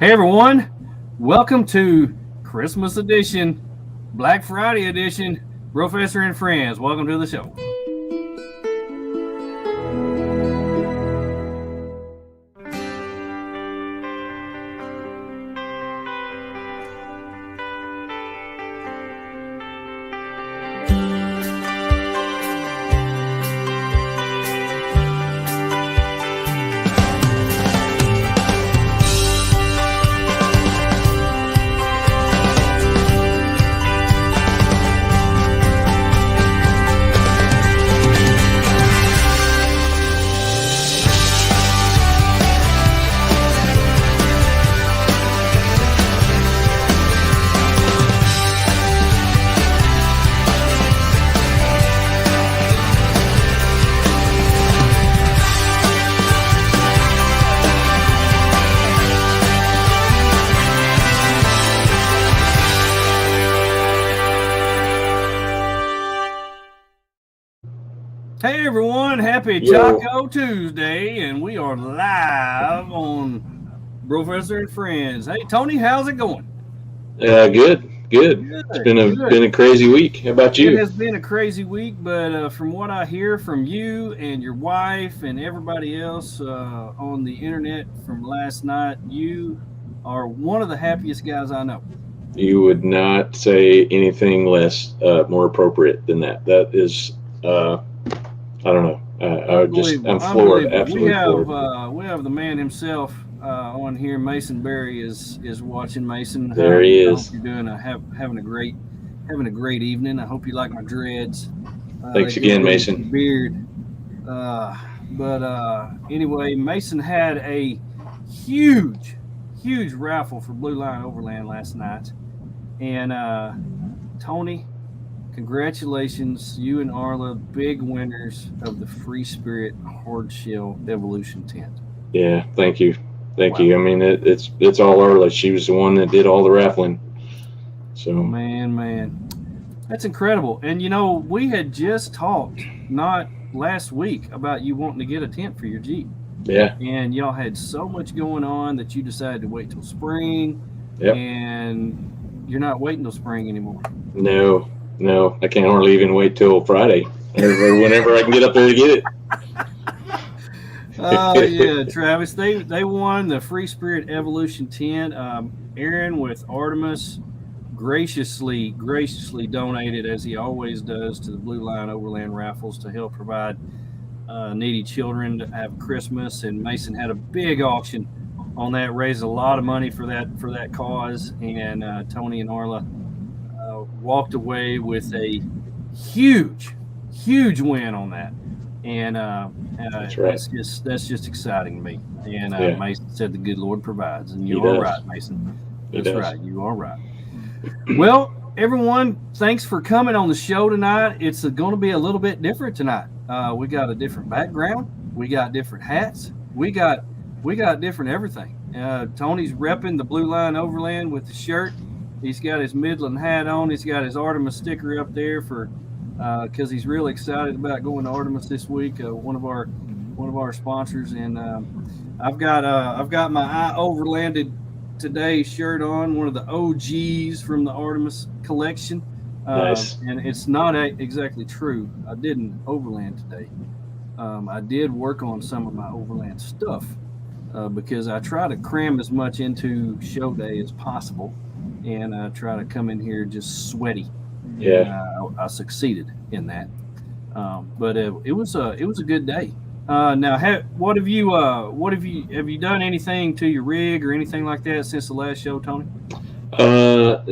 Hey everyone, welcome to Christmas edition, Black Friday edition, BROfessor and Friends. Welcome to the show. Hey everyone, happy Taco Tuesday, and we are live on BROfessor and Friends. Hey Tony, how's it going? Good. It's been a crazy week. How about you? It has been a crazy week, but from what I hear from you and your wife and everybody else on the internet from last night, you are one of the happiest guys I know. You would not say anything less more appropriate than that. That is, I don't know. I'm floored. Absolutely floored. We have the man himself on here. Mason Berry is watching. Mason, there he is. I hope you're doing having a great evening. I hope you like my dreads. Thanks again, Mason. Beard. Anyway, Mason had a huge raffle for Blue Line Overland last night, and Tony, congratulations, you and Arla, big winners of the Free Spirit Hard Shell Evolution tent. Yeah, thank you. I mean, it's all Arla. She was the one that did all the raffling. So man, that's incredible. And you know, we had just talked not last week about you wanting to get a tent for your Jeep. Yeah. And y'all had so much going on that you decided to wait till spring. Yep. And you're not waiting till spring anymore. No, I can't hardly even wait till Friday or whenever I can get up there to get it. Oh yeah, Travis. They won the Free Spirit Evolution tent. Aaron with Artemis graciously donated, as he always does, to the Blue Line Overland raffles to help provide needy children to have Christmas. And Mason had a big auction on that, raised a lot of money for that cause. And Tony and Arla walked away with a huge win on that, and that's right. That's just exciting to me. And Mason said the good Lord provides, and you are right, Mason. That's right, you are right. Well, everyone, thanks for coming on the show tonight. It's going to be a little bit different tonight. We got a different background, we got different hats, we got different everything. Tony's repping the Blue Line Overland with the shirt. He's got his Midland hat on. He's got his Artemis sticker up there for because he's really excited about going to Artemis this week. One of our sponsors, and I've got my I Overlanded Today shirt on, one of the OGs from the Artemis collection. Nice. And it's not exactly true. I didn't overland today. I did work on some of my overland stuff because I try to cram as much into show day as possible. And try to come in here just sweaty. Yeah, I succeeded in that. But it was a good day. Now, have you done anything to your rig or anything like that since the last show, Tony? No,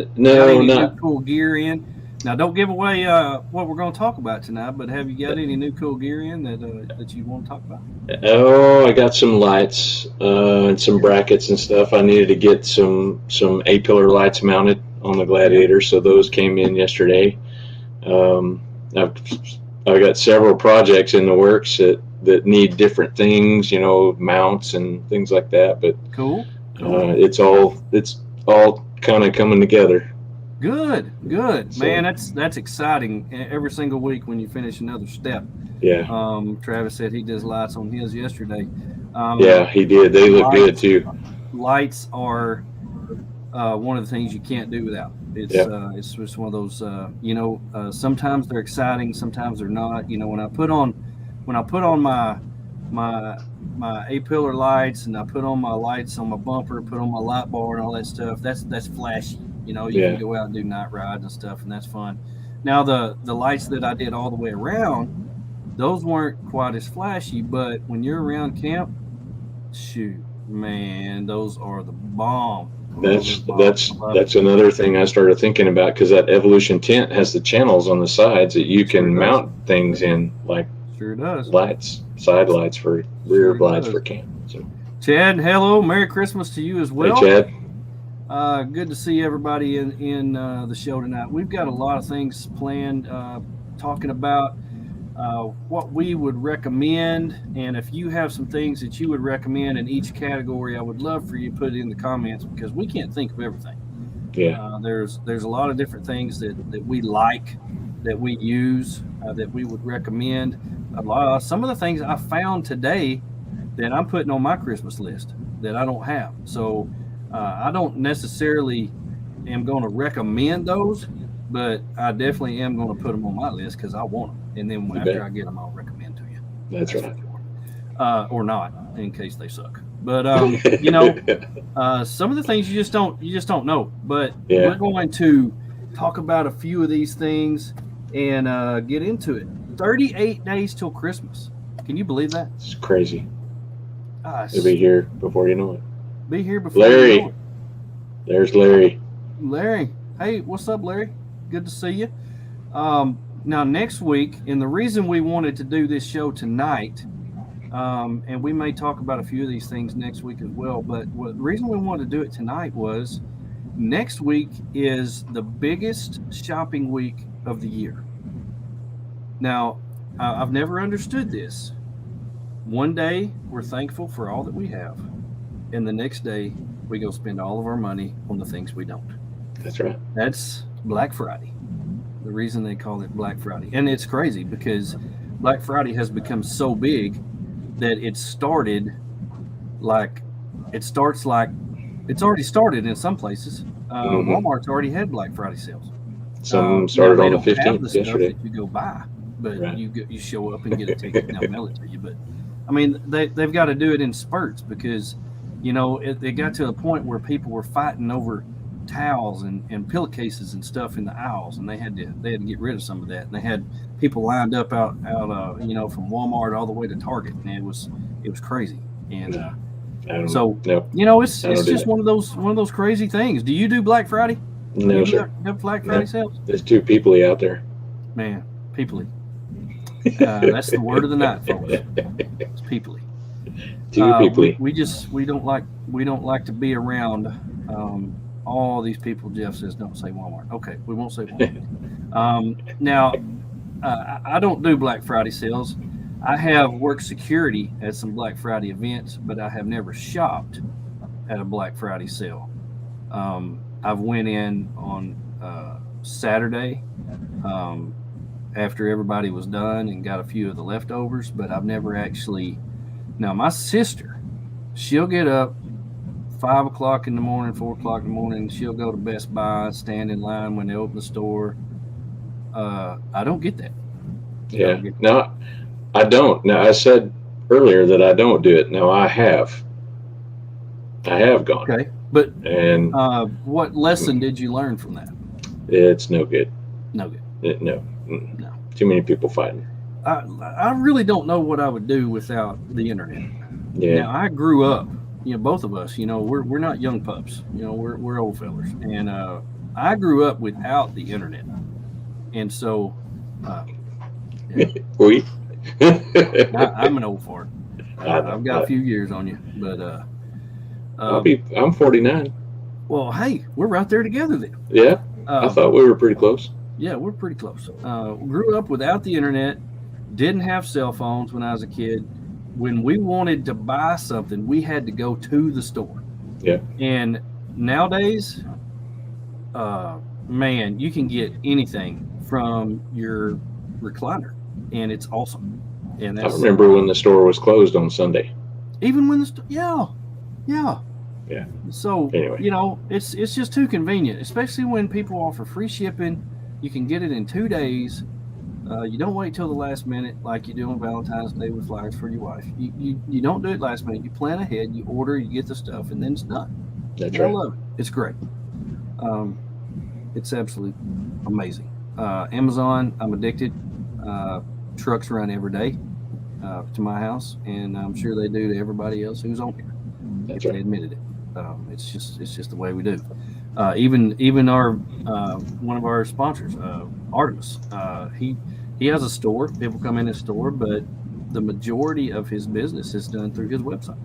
new cool gear in. Now, don't give away what we're going to talk about tonight. But have you got any new cool gear in that you want to talk about? Oh, I got some lights and some brackets and stuff. I needed to get some A-pillar lights mounted on the Gladiator, so those came in yesterday. I've got several projects in the works that need different things, mounts and things like that. But cool. It's all kind of coming together. Good, so, man. That's exciting. Every single week when you finish another step. Yeah. Travis said he does lights on his yesterday. Yeah, he did. They look good too. lights are one of the things you can't do without. It's just one of those. Sometimes they're exciting, sometimes they're not. When I put on my A-pillar lights, and I put on my lights on my bumper, put on my light bar and all that stuff, that's flashy. You can go out and do night rides and stuff, and that's fun. Now the lights that I did all the way around, those weren't quite as flashy, but when you're around camp, shoot, man, those are the bomb. That's another thing I started thinking about, because that Evolution tent has the channels on the sides that you can mount things in, like sure does lights, side lights for rear lights for camp. So, Chad, hello, Merry Christmas to you as well. Hey, Chad. Good to see everybody in the show tonight. We've got a lot of things planned, talking about what we would recommend, and if you have some things that you would recommend in each category, I would love for you to put it in the comments, because we can't think of everything. There's a lot of different things that we like, that we use, that we would recommend. Some of the things I found today that I'm putting on my Christmas list that I don't have, so I don't necessarily am going to recommend those, but I definitely am going to put them on my list because I want them. And then after I get them, I'll recommend to you. That's right. Or not, in case they suck. But some of the things you just don't know. But we're going to talk about a few of these things and get into it. 38 days till Christmas. Can you believe that? It's crazy. It'll be here before you know it. Be here before Larry. you know it. There's Larry. Larry. Hey, what's up, Larry? Good to see you. Now, next week, and the reason we wanted to do this show tonight, and we may talk about a few of these things next week as well, but the reason we wanted to do it tonight was next week is the biggest shopping week of the year. Now, I've never understood this. One day, we're thankful for all that we have, and the next day, we go spend all of our money on the things we don't. That's right. That's Black Friday. The reason they call it Black Friday. And it's crazy because Black Friday has become so big that it started like it's already started in some places. Walmart's already had Black Friday sales. Some started on the 15th yesterday. That you go buy, but you show up and get a ticket and they'll mail it to you. But I mean, they've got to do it in spurts because it got to a point where people were fighting over towels and pillowcases and stuff in the aisles, and they had to get rid of some of that. And they had people lined up out from Walmart all the way to Target, and it was crazy. And it's just one of those crazy things. Do you do Black Friday? No, sir. Have Black Friday sales? There's too peoply out there. Man, peoply. That's the word of the night, folks. It's peoply. Too peoply. We don't like to be around all these people. Jeff says don't say Walmart. Okay, we won't say Walmart. Now, I don't do Black Friday sales. I have worked security at some Black Friday events, but I have never shopped at a Black Friday sale. I've went in on Saturday after everybody was done and got a few of the leftovers, but I've never actually. Now, my sister, she'll get up 5 o'clock in the morning, 4 o'clock in the morning, and she'll go to Best Buy, stand in line when they open the store. I don't get that. No, I don't. Now, I said earlier that I don't do it. Now, I have gone. Okay, but what lesson did you learn from that? It's no good. No good. No. Too many people fighting. I really don't know what I would do without the internet. Yeah. Now, I grew up, both of us, we're not young pups, we're old fellers. And I grew up without the internet. And so, I'm an old fart. I've got a few years on you, but I'm 49. Well, hey, we're right there together then. Yeah. I thought we were pretty close. Yeah, we're pretty close. Grew up without the internet, didn't have cell phones when I was a kid. When we wanted to buy something, we had to go to the store. Yeah. And nowadays, man, you can get anything from your recliner, and it's awesome. And I remember when the store was closed on Sunday. Even when yeah. Yeah. So, anyway. It's just too convenient, especially when people offer free shipping. You can get it in 2 days. You don't wait till the last minute like you do on Valentine's Day with flowers for your wife. You don't do it last minute. You plan ahead, you order, you get the stuff, and then it's done. That's right. I love it. It's great. It's absolutely amazing. Amazon, I'm addicted. Trucks run every day to my house, and I'm sure they do to everybody else who's on here. That's if right. They admitted it. It's just the way we do. Even our one of our sponsors, Artemis, he has a store. People come in his store, but the majority of his business is done through his website.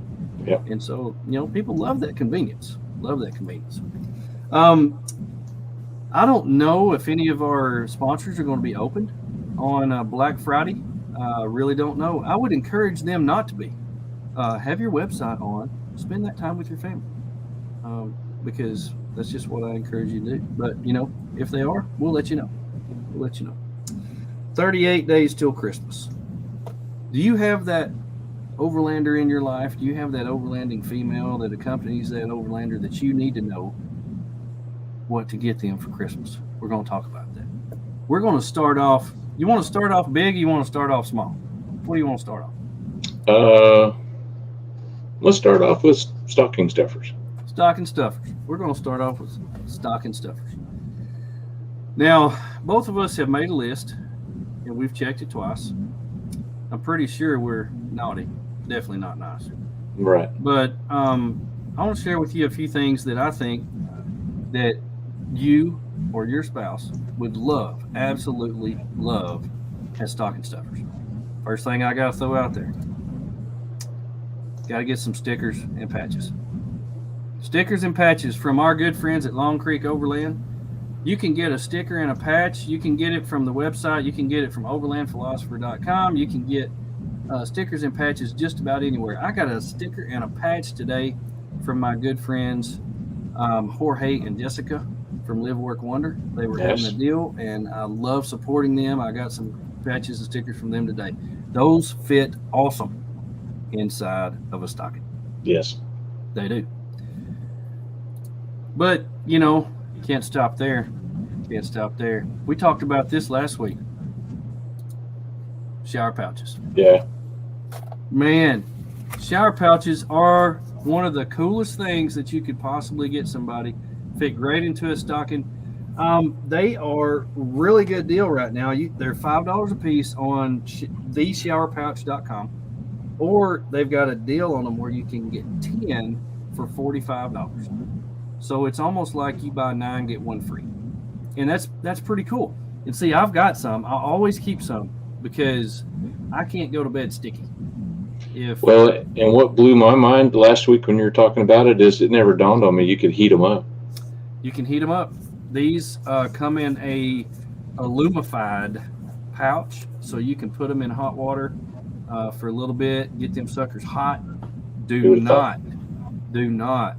Yeah. And so people love that convenience. I don't know if any of our sponsors are going to be open on Black Friday. Really don't know. I would encourage them not to be. Have your website on. Spend that time with your family. Because that's just what I encourage you to do. But, if they are, we'll let you know. 38 days till Christmas. Do you have that overlander in your life? Do you have that overlanding female that accompanies that overlander that you need to know what to get them for Christmas? We're going to talk about that. We're going to start off. You want to start off big or you want to start off small? What do you want to start off? Let's start off with stocking stuffers. Stocking stuffers. We're going to start off with stocking stuffers. Now, both of us have made a list, and we've checked it twice. I'm pretty sure we're naughty. Definitely not nice. Right. But I want to share with you a few things that I think that you or your spouse would love, absolutely love, as stocking stuffers. First thing I got to throw out there. Got to get some stickers and patches. Stickers and patches from our good friends at Long Creek Overland. You can get a sticker and a patch. You can get it from the website. You can get it from overlandphilosopher.com. You can get stickers and patches just about anywhere. I got a sticker and a patch today from my good friends Jorge and Jessica from Live Work Wonder. They were having a deal, and I love supporting them. I got some patches and stickers from them today. Those fit awesome inside of a stocking. Yes. They do. But, can't stop there. We talked about this last week. Shower pouches. Yeah. Man, shower pouches are one of the coolest things that you could possibly get somebody. Fit great into a stocking. They are really good deal right now. They're $5 a piece on theshowerpouch.com, or they've got a deal on them where you can get 10 for $45. So it's almost like you buy 9, get 1 free. And that's pretty cool. And see, I've got some. I always keep some because I can't go to bed sticky. And what blew my mind last week when you were talking about it is it never dawned on me you could heat them up. You can heat them up. These come in a alumified pouch, so you can put them in hot water for a little bit, get them suckers hot. Do not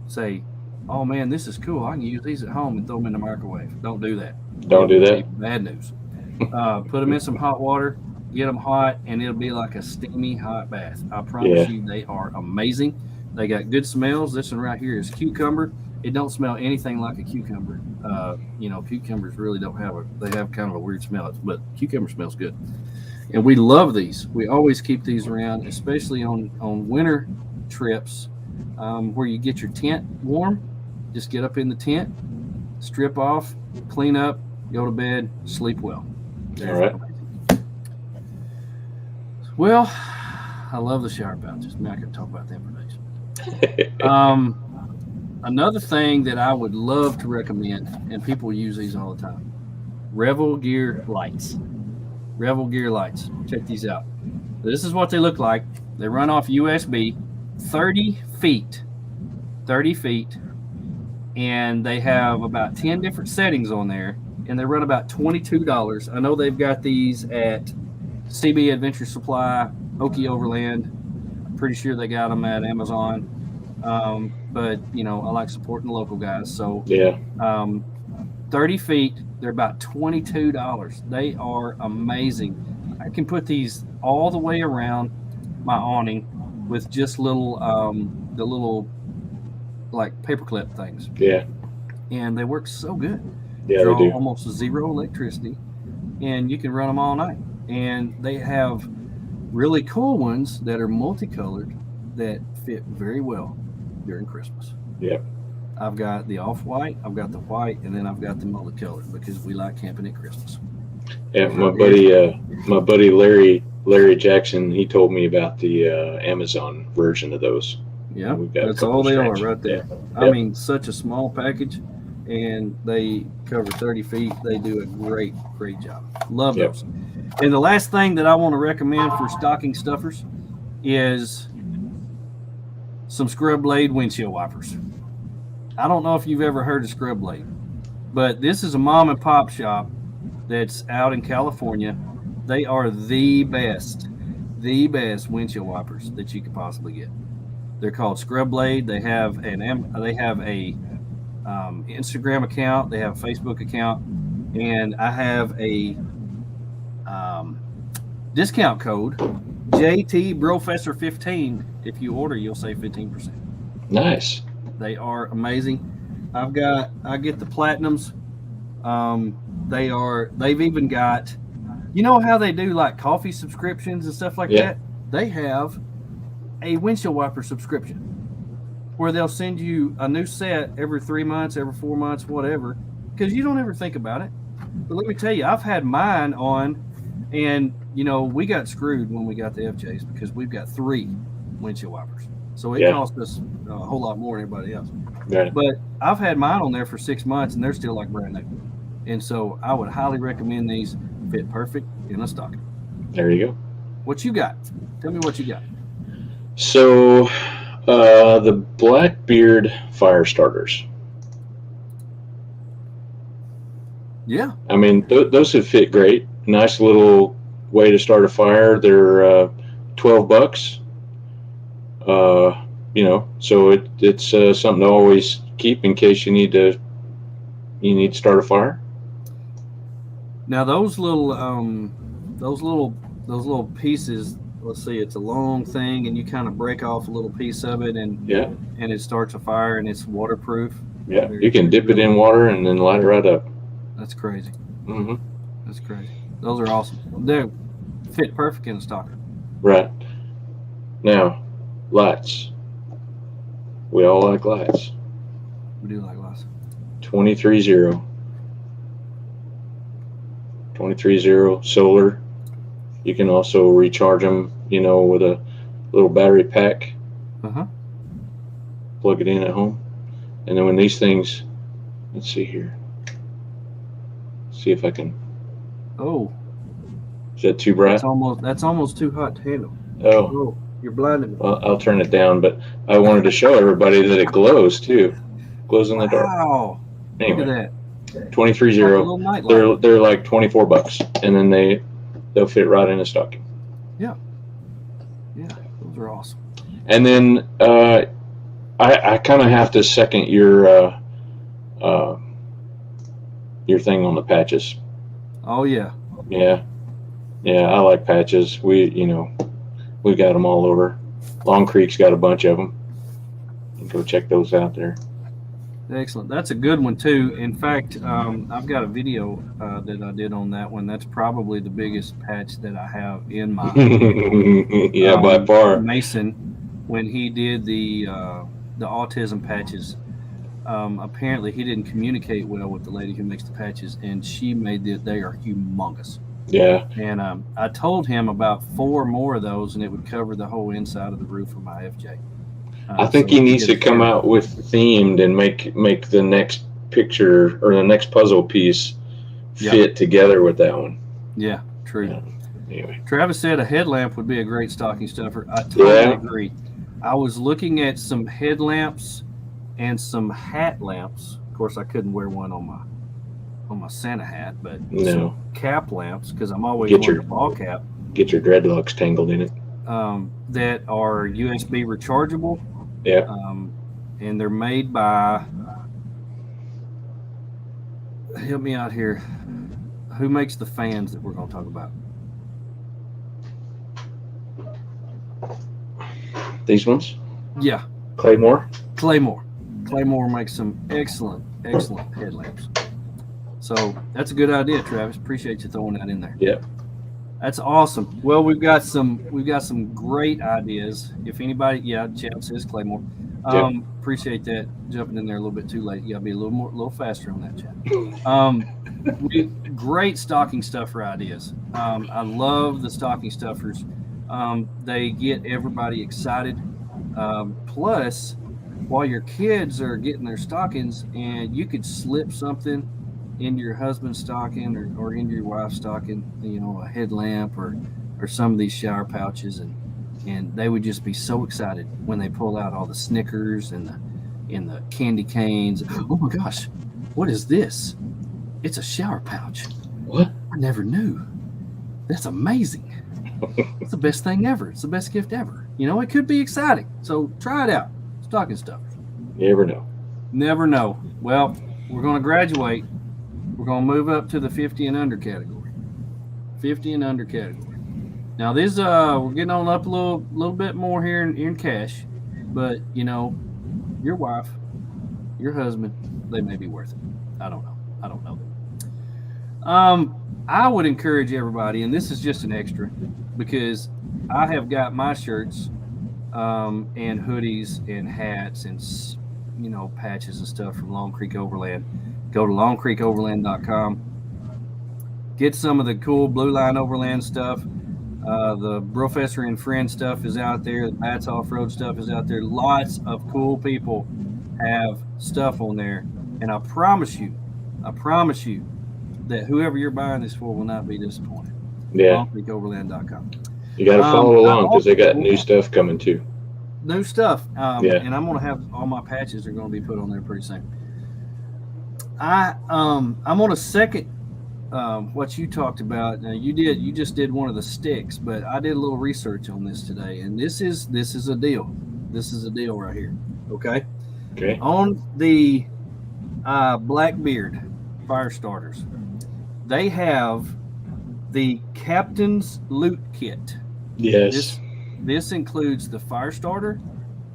say, oh man, this is cool, I can use these at home and throw them in the microwave. Don't do that. Don't do that. Bad news. Put them in some hot water, get them hot, and it'll be like a steamy hot bath. I promise you, they are amazing. They got good smells. This one right here is cucumber. It don't smell anything like a cucumber. Cucumbers really don't they have kind of a weird smell, but cucumber smells good. And we love these. We always keep these around, especially on winter trips where you get your tent warm. Just get up in the tent, strip off, clean up, go to bed, sleep well. All right. Well, I love the shower pouches. Man, I could talk about them for days. Another thing that I would love to recommend, and people use these all the time, Revel gear lights. Revel gear lights. Check these out. This is what they look like. They run off USB, 30 feet, and they have about 10 different settings on there, and they run about $22. I know they've got these at CB Adventure Supply, Okie Overland. I'm pretty sure they got them at Amazon. But I like supporting the local guys. So 30 feet, they're about $22. They are amazing. I can put these all the way around my awning with just the little like paperclip things. Yeah. And they work so good. Yeah, Draw they do. almost zero electricity, and you can run them all night. And they have really cool ones that are multicolored that fit very well during Christmas. Yeah. I've got the off-white, I've got the white, and then I've got the multicolored because we like camping at Christmas. Yeah, my buddy Larry Jackson, he told me about the Amazon version of those. Yeah, that's all they are right there. Yeah. I mean, such a small package, and they cover 30 feet. They do a great job. Love those. And the last thing that I want to recommend for stocking stuffers is some Scrubblade windshield wipers. I don't know if you've ever heard of Scrubblade, but this is a mom and pop shop that's out in California. They are the best windshield wipers that you could possibly get. They're called Scrubblade. They have a Instagram account. They have a Facebook account, and I have a discount code JT BROfessor 15. If you order, you'll save 15%. Nice. They are amazing. I get the platinums. They've even got, you know how they do like coffee subscriptions and stuff like that? They have a windshield wiper subscription where they'll send you a new set every 3 months, every 4 months, whatever, because you don't ever think about it. But let me tell you, I've had mine on, and we got screwed when we got the FJs because we've got 3 windshield wipers. So it cost us a whole lot more than everybody else. Yeah. But I've had mine on there for 6 months, and they're still like brand new. And so I would highly recommend these. Fit perfect in a stocking. There you go. What you got? Tell me what you got. So, the Blackbeard Firestarters. Yeah. I mean, those have fit great. Nice little way to start a fire. They're $12. So it's something to always keep in case you need to start a fire. Now those little pieces. Let's see, it's a long thing, and you kind of break off a little piece of it, and it starts a fire, and it's waterproof. Yeah, you can dip it in water and then light it right up. That's crazy. Mm-hmm. That's crazy. Those are awesome. They fit perfect in a stocking. Right. Now, lights. We all like lights. We do like lights. 23-0 solar. You can also recharge them, with a little battery pack. Plug it in at home. And then when these things, let's see here. See if I can. Oh. Is that too bright? That's almost too hot to handle. Oh. You're blinding me. Well, I'll turn it down, but I wanted to show everybody that it glows too. Glows in the dark. Wow. Anyway, look at that. 23-0. They're like $24, and then they'll fit right in a stocking. Yeah. Yeah, those are awesome. And then I kind of have to second your thing on the patches. Oh yeah. Yeah, I like patches. We got them all over. Long Creek's got a bunch of them. You can go check those out there. Excellent. That's a good one too. In fact, I've got a video that I did on that one. That's probably the biggest patch that I have in my by far. Mason, when he did the autism patches, apparently he didn't communicate well with the lady who makes the patches, and she made they are humongous. Yeah. And I told him about 4 more of those, and it would cover the whole inside of the roof of my FJ. I think he needs to come out with themed and make the next picture or the next puzzle piece fit together with that one. Yeah, true. Yeah. Anyway, Travis said a headlamp would be a great stocking stuffer. I totally agree. I was looking at some headlamps and some hat lamps. Of course, I couldn't wear one on my Santa hat, but some cap lamps because I'm always wearing a ball cap. Get your dreadlocks tangled in it. That are USB rechargeable. Yeah. And they're made by, help me out here, who makes the fans that we're going to talk about? These ones? Yeah. Claymore. Claymore makes some excellent headlamps. So that's a good idea, Travis. Appreciate you throwing that in there. Yep. That's awesome. Well, we've got some great ideas. If anybody, chat says Claymore. Appreciate that. Jumping in there a little bit too late. You gotta be a little faster on that chat. Great stocking stuffer ideas. I love the stocking stuffers. They get everybody excited. Plus, while your kids are getting their stockings, and you could slip something into your husband's stocking or into your wife's stocking, a headlamp or some of these shower pouches, and they would just be so excited when they pull out all the Snickers and the candy canes. Oh my gosh, what is this? It's a shower pouch. What? I never knew. That's amazing. It's the best thing ever. It's the best gift ever. It could be exciting. So try it out. Stocking stuffers. You never know. Never know. Well, we're going to graduate. We're going to move up to the 50 and under category. 50 and under category. Now this, we're getting on up a little bit more here in cash, but your wife, your husband, they may be worth it. I don't know. I would encourage everybody, and this is just an extra, because I have got my shirts and hoodies and hats and patches and stuff from Long Creek Overland. Go to longcreekoverland.com. Get some of the cool Blue Line Overland stuff. The BROfessor and Friend stuff is out there. The Bats Off-Road stuff is out there. Lots of cool people have stuff on there. And I promise you that whoever you're buying this for will not be disappointed. Yeah. longcreekoverland.com. You got to follow along because they got new stuff coming too. New stuff. And I'm going to have all my patches are going to be put on there pretty soon. I'm on a second what you talked about. Now you just did one of the sticks, but I did a little research on this today, and this is a deal. This is a deal right here. Okay. On the Blackbeard Firestarters, they have the Captain's Loot Kit. Yes. This includes the Firestarter,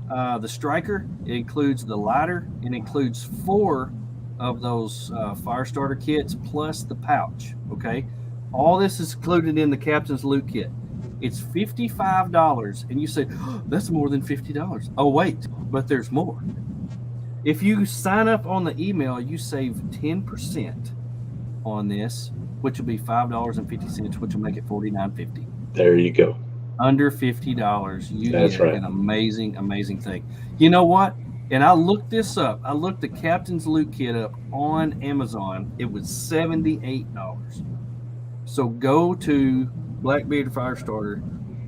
the Striker. It includes the lighter. It includes 4 of those Firestarter kits plus the pouch. Okay, all this is included in the Captain's Loot Kit. It's $55, and you say, oh, that's more than $50. Oh wait, but there's more. If you sign up on the email, you save 10% on this, which will be $5.50, which will make it $49.50. There you go. Under $50, you That's get right. an amazing thing. You know what? And I looked this up. I looked the Captain's Loot Kit up on Amazon. It was $78. So go to Blackbeard Firestarter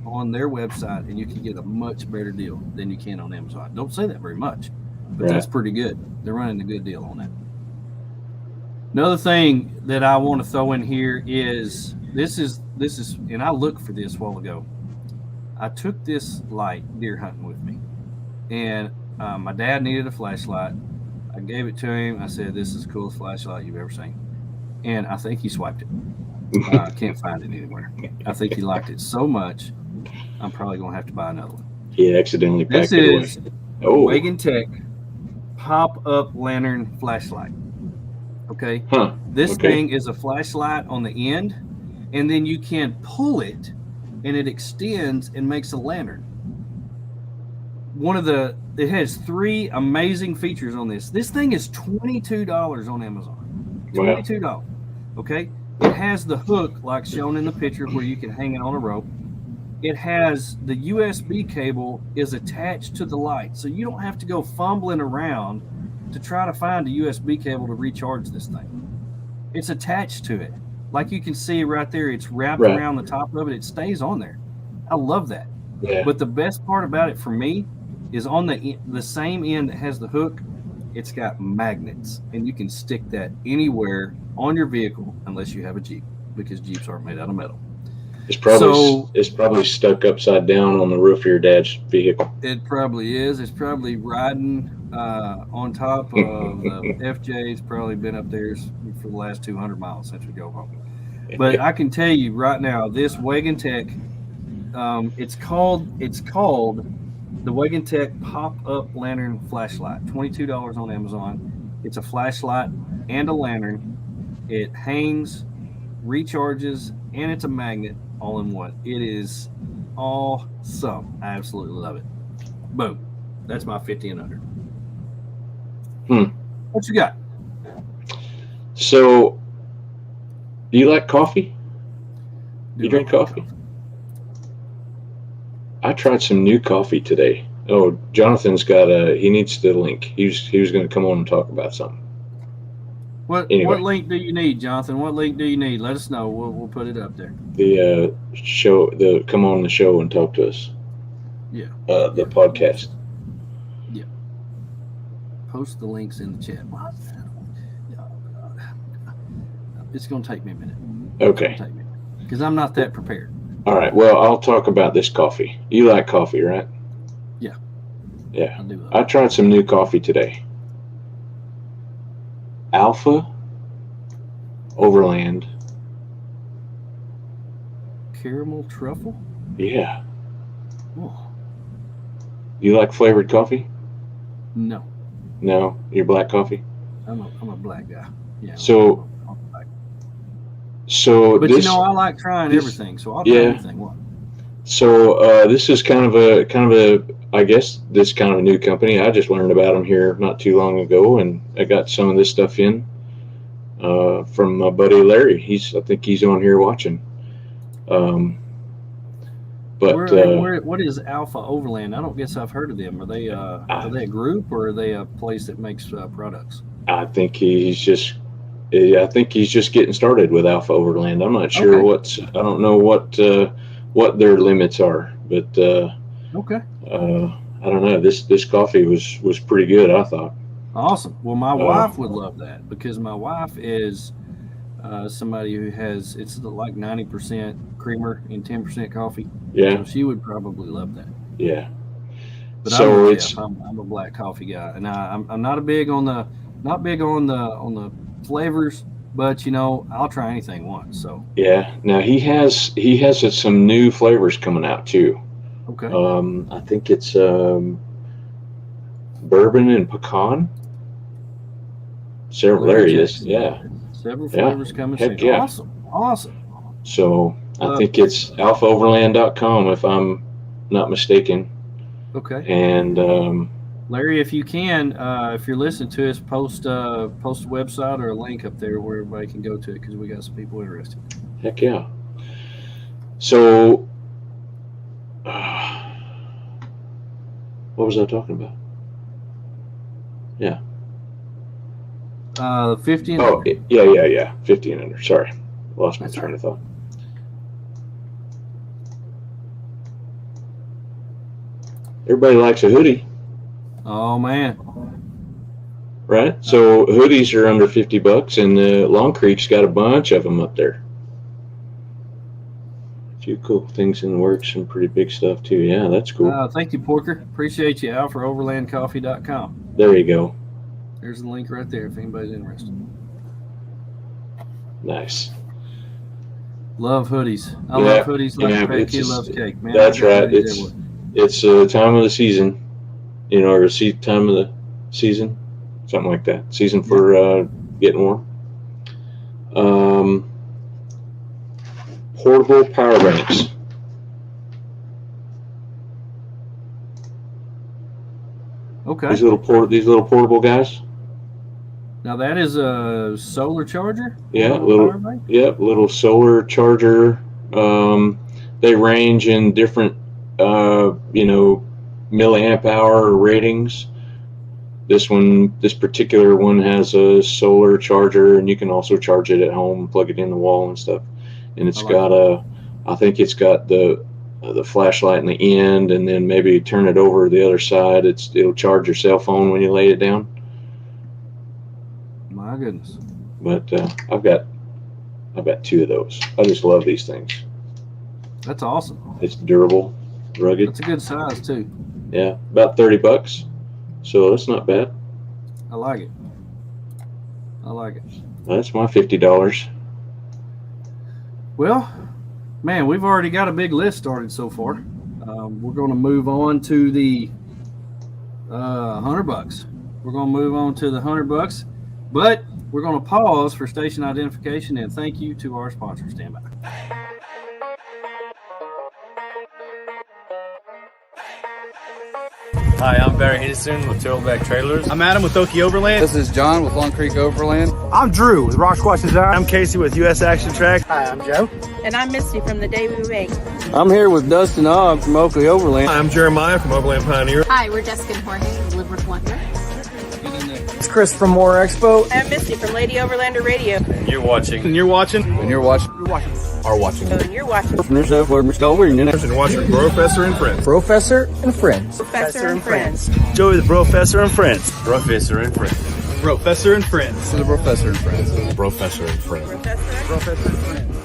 on their website, and you can get a much better deal than you can on Amazon. Don't say that very much, but That's pretty good. They're running a good deal on that. Another thing that I want to throw in here is this is, and I looked for this a while ago. I took this light deer hunting with me, and my dad needed a flashlight. I gave it to him. I said, this is the coolest flashlight you've ever seen. And I think he swiped it. I can't find it anywhere. I think he liked it so much, I'm probably going to have to buy another one. He accidentally packed it away. This is Wagon Tech pop-up lantern flashlight. Okay? This thing is a flashlight on the end, and then you can pull it, and it extends and makes a lantern. It has 3 amazing features on this. This thing is $22 on Amazon. $22. Wow. Okay. It has the hook like shown in the picture where you can hang it on a rope. It has the USB cable is attached to the light, so you don't have to go fumbling around to try to find a USB cable to recharge this thing. It's attached to it. Like you can see right there, it's wrapped around the top of it. It stays on there. I love that. Yeah. But the best part about it for me is on the same end that has the hook, it's got magnets, and you can stick that anywhere on your vehicle unless you have a Jeep, because Jeeps aren't made out of metal. It's probably stuck upside down on the roof of your dad's vehicle. It probably is. It's probably riding on top of the FJ. It's probably been up there for the last 200 miles since we go home. But I can tell you right now, this Wagon Tech, it's called The Wagon Tech pop-up lantern flashlight, $22 on Amazon. It's a flashlight and a lantern. It hangs, recharges, and it's a magnet all in one. It is awesome. I absolutely love it. Boom. That's my 50 and under. What you got? So, do you like coffee? You drink coffee? I tried some new coffee today. Oh, Jonathan's he needs the link. He was going to come on and talk about something. What link do you need, Jonathan? What link do you need? Let us know. We'll put it up there. The come on the show and talk to us. Yeah. The podcast. Yeah. Post the links in the chat. It's going to take me a minute. Okay. Because I'm not that prepared. All right. Well, I'll talk about this coffee. You like coffee, right? Yeah. Yeah. I tried some new coffee today. Alpha, Overland. Caramel truffle? Yeah. Oh. You like flavored coffee? No. No? You're black coffee? I'm a black guy. Yeah. So but this, I like trying everything, so I'll try anything. What? So this is kind of a I guess this kind of a new company. I just learned about them here not too long ago, and I got some of this stuff in from my buddy Larry. I think he's on here watching. What is Alpha Overland? I don't guess I've heard of them. Are they a group, or are they a place that makes products? I think he's just getting started with Alpha Overland. I'm not sure I don't know what their limits are, but okay. I don't know. This coffee was pretty good, I thought. Awesome. Well, my wife would love that, because my wife is somebody who has, it's like 90% creamer and 10% coffee. Yeah. So she would probably love that. Yeah. But so I'm a black coffee guy, and I'm not big on the flavors, but I'll try anything once. So yeah. Now he has some new flavors coming out too. Okay. I think it's bourbon and pecan. Several areas. Yeah. Several flavors coming soon. Yeah. Awesome. So I think it's alphaoverland.com if I'm not mistaken. Okay. And Larry, if you can, if you're listening to us, post a website or a link up there where everybody can go to it, because we got some people interested. Heck yeah. So what was I talking about? Yeah. 50 and under. Yeah. 50 and under. Sorry. Lost my train of thought. Everybody likes a hoodie. Oh, man. Right? So hoodies are under $50, and Long Creek's got a bunch of them up there. A few cool things in the works, some pretty big stuff too. Yeah, that's cool. Thank you, Porker. Appreciate you, Al, for overlandcoffee.com. There you go. There's the link right there if anybody's interested. Nice. Love hoodies. I love hoodies like a kid loves cake, man. That's right. It's time of the season, or time of the season, something like that. Season for getting warm. Portable power banks. Okay. These little portable guys. Now that is a solar charger. Yeah, little solar charger. They range in different, milliamp hour ratings. This particular one has a solar charger, and you can also charge it at home, plug it in the wall and stuff. And it's I think it's got the flashlight in the end, and then maybe turn it over to the other side. It'll charge your cell phone when you lay it down. My goodness. But I've got two of those. I just love these things. That's awesome. It's durable, rugged. It's a good size too. Yeah, about $30. So that's not bad. I like it. That's my $50. Well, man, we've already got a big list started so far. we're going to move on to the $100. We're going to move on to the $100, but we're going to pause for station identification and thank you to our sponsor. Stand by. Hi, I'm Barry Henderson with Turtleback Trailers. I'm Adam with Okie Overland. This is John with Long Creek Overland. I'm Drew with Rock Squash Design. I'm Casey with US Action Track. Hi, I'm Joe. And I'm Misty from The Day We Make. I'm here with Dustin Ogg from Oakley Overland. Hi, I'm Jeremiah from Overland Pioneer. Hi, we're Jessica and Jorge with Live with Wonder. It's Chris from More Expo. I'm Misty from Lady Overlander Radio. And you're watching. And you're watching. And you're watching. You're watching. Are watching. And you're watching. And watching BROfessor and Friends. BROfessor and Friends. Professor and Friends. Joey the BROfessor and Friends. BROfessor and Friends. BROfessor and Friends. This is the BROfessor and Friends. BROfessor and Friends. BROfessor and Friends.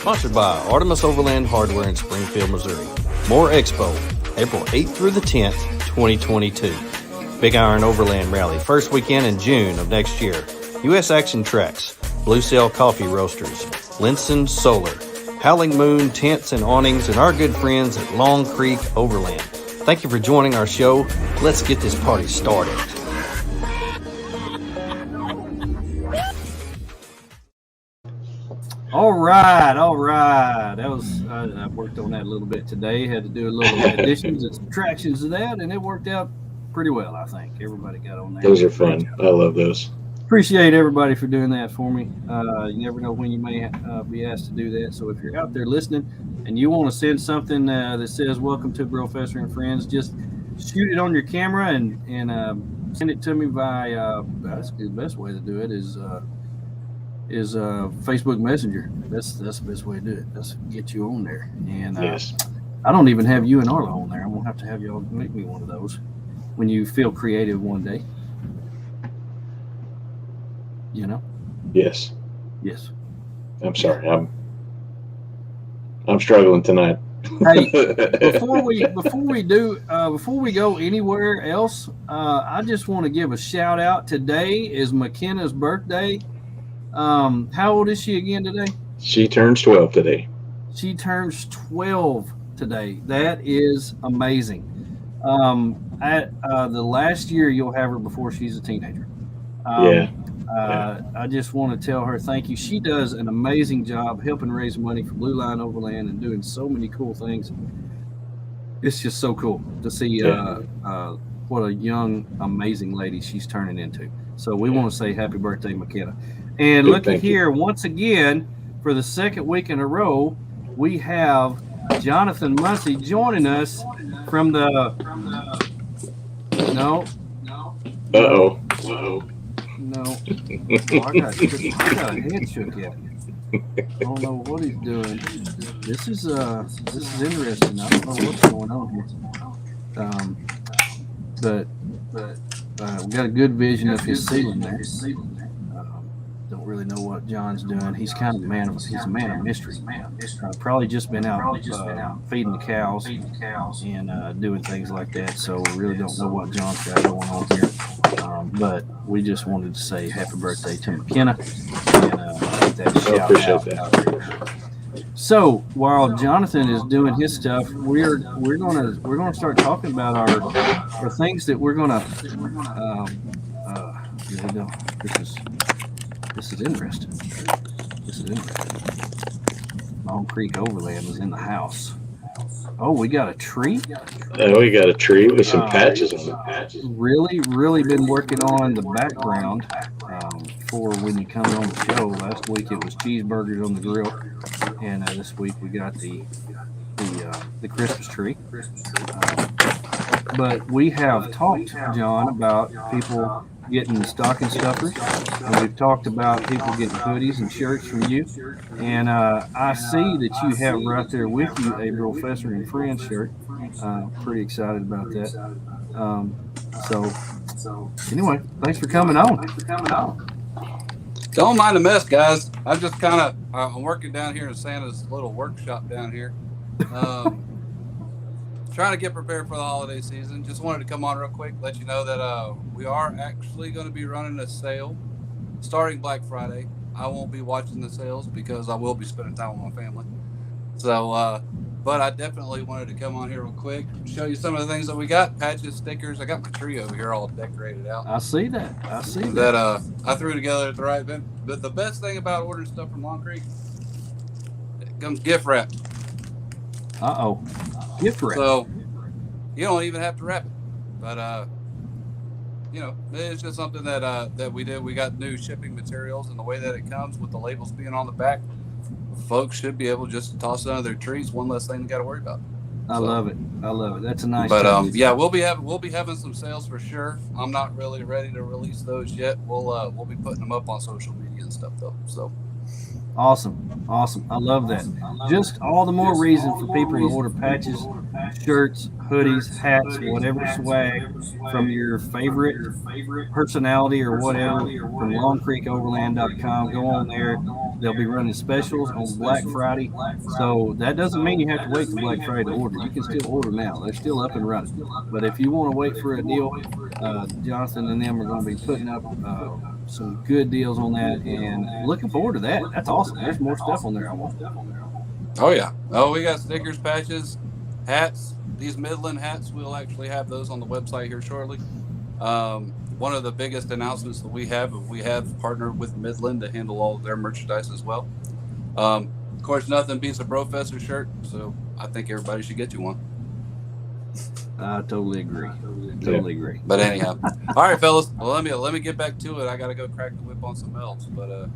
Sponsored by Artemis Overland Hardware in Springfield, Missouri. More Expo, April 8th through the 10th, 2022. Big Iron Overland Rally, first weekend in June of next year. US Action Tracks, Blue Cell Coffee Roasters, Linson Solar, Howling Moon Tents and Awnings, and our good friends at Long Creek Overland. Thank you for joining our show. Let's get this party started. All right. That was I worked on that a little bit today. Had to do a little additions and subtractions to that, and it worked out pretty well. I think everybody got on there. Those are fun. I love those. Appreciate everybody for doing that for me. You never know when you may be asked to do that. So if you're out there listening and you want to send something that says "Welcome to BROfessor and Friends," just shoot it on your camera and send it to me by. That's the best way to do it is Facebook Messenger. That's the best way to do it. Let's get you on there. And Yes. I don't even have you and Arla on there. I'm gonna have to have y'all make me one of those when you feel creative one day. You know? Yes. Yes. I'm sorry. I'm struggling tonight. Hey, before we go anywhere else, I just want to give a shout out. Today is McKenna's birthday. How old is she again today? She turns 12 today. She turns 12 today. That is amazing. At the last year you'll have her before she's a teenager. I just want to tell her thank you. She does an amazing job helping raise money for Blue Line Overland and doing so many cool things. It's just so cool to see what a young, amazing lady she's turning into. So we want to say happy birthday, McKenna. And looky here, once again, for the second week in a row, we have Jonathan Muncie joining us from the No. Uh-oh. No. Oh, I got a head shook at him. I don't know what he's doing. This is interesting. I don't know what's going on here. But we got a good vision of his ceiling there. Don't really know what John's doing. He's kind of he's a man of mystery. Probably just been out feeding the cows and doing things like that. So we really don't know what John's got going on here. But we just wanted to say happy birthday to McKenna and get that shout out there. So while Jonathan is doing his stuff, we're gonna start talking about our things that we're gonna. Here we go. This is interesting. Long Creek Overland is in the house. Oh, we got a tree? We got a tree with some patches on it. Really been working on the background for when you come on the show. Last week it was cheeseburgers on the grill, and this week we got the Christmas tree. But we have talked, John, about people getting stocking stuffers, and we've talked about people getting hoodies and shirts from you. And I see that you have right there with you a BROfessor and Friends shirt. Pretty excited about that. So anyway, thanks for coming on. Don't mind the mess, guys. I'm just kind of I'm working down here in Santa's little workshop down here. Trying to get prepared for the holiday season. Just wanted to come on real quick, let you know that we are actually going to be running a sale starting Black Friday. I won't be watching the sales because I will be spending time with my family. So, but I definitely wanted to come on here real quick, show you some of the things that we got. Patches, stickers. I got my tree over here all decorated out. I see that. That I threw together at the right event. But the best thing about ordering stuff from Long Creek, it comes gift wrapped. Gift wrap. So you don't even have to wrap it. But you know, it's just something that we did. We got new shipping materials, and the way that it comes with the labels being on the back, folks should be able just to toss it under their trees. One less thing they got to worry about. I love it. That's a nice. But yeah, we'll be having some sales for sure. I'm not really ready to release those yet. We'll be putting them up on social media and stuff though. So awesome. I love that. Just all the more reason for people to order patches, shirts, hoodies, hats, whatever swag from your favorite personality or whatever from LongCreekOverland.com. Go on there. They'll be running specials on Black Friday. So that doesn't mean you have to wait till Black Friday to order. You can still order now. They're still up and running. But if you want to wait for a deal, Jonathan and them are going to be putting up some good deals on that, and looking forward to that. That's awesome. There's more stuff on there I want. Oh yeah. Oh, we got stickers, patches, hats. These Midland hats, we'll actually have those on the website here shortly. One of the biggest announcements that we have partnered with Midland to handle all of their merchandise as well. Of course, nothing beats a BROfessor shirt, so I think everybody should get you one. I totally agree. Totally agree. But anyhow, all right, fellas. Well, let me get back to it. I gotta go crack the whip on some else. But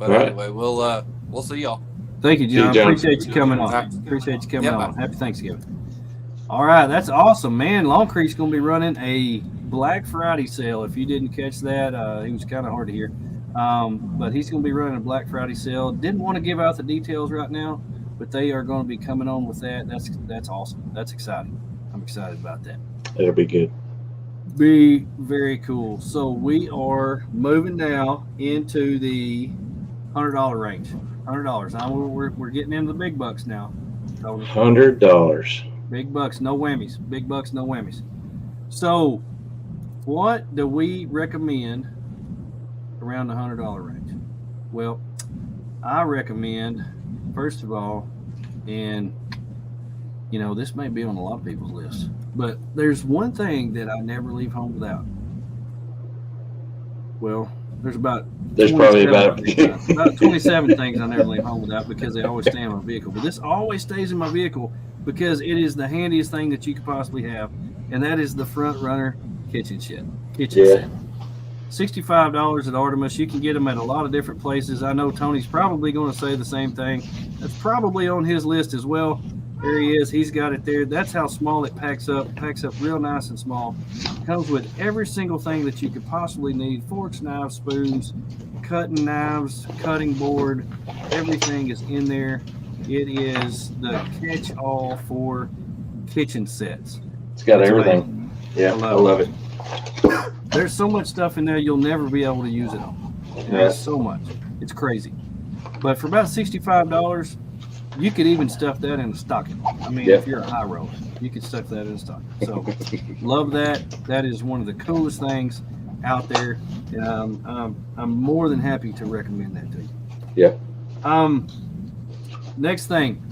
right. Anyway, we'll see y'all. Thank you, John. Appreciate you coming on. Happy Thanksgiving. All right, that's awesome, man. Long Creek's going to be running a Black Friday sale. If you didn't catch that, it was kind of hard to hear. But he's going to be running a Black Friday sale. Didn't want to give out the details right now, but they are going to be coming on with that. That's awesome. That's exciting. I'm excited about that. That'll be good. Be very cool. So we are moving now into the $100 range. $100. Now we're getting into the big bucks now. $100. Big bucks, no whammies. Big bucks, no whammies. So, what do we recommend around the $100 range? Well, I recommend, first of all, and you know, this may be on a lot of people's list, but there's one thing that I never leave home without. Well, there's probably about 27 things I never leave home without because they always stay in my vehicle. But this always stays in my vehicle because it is the handiest thing that you could possibly have, and that is the Front Runner kitchen set. $65 at Artemis. You can get them at a lot of different places. I know Tony's probably going to say the same thing. That's probably on his list as well. There he is. He's got it there. That's how small it packs up. It packs up real nice and small. It comes with every single thing that you could possibly need. Forks, knives, spoons, cutting knives, cutting board. Everything is in there. It is the catch-all for kitchen sets. It's got That's everything. amazing. Yeah, I love it. There's so much stuff in there you'll never be able to use it on. There's so much. It's crazy. But for about $65, you could even stuff that in a stocking. I mean, if you're a high roller, you could stuff that in a stocking. So, love that. That is one of the coolest things out there. I'm more than happy to recommend that to you. Yeah. Next thing,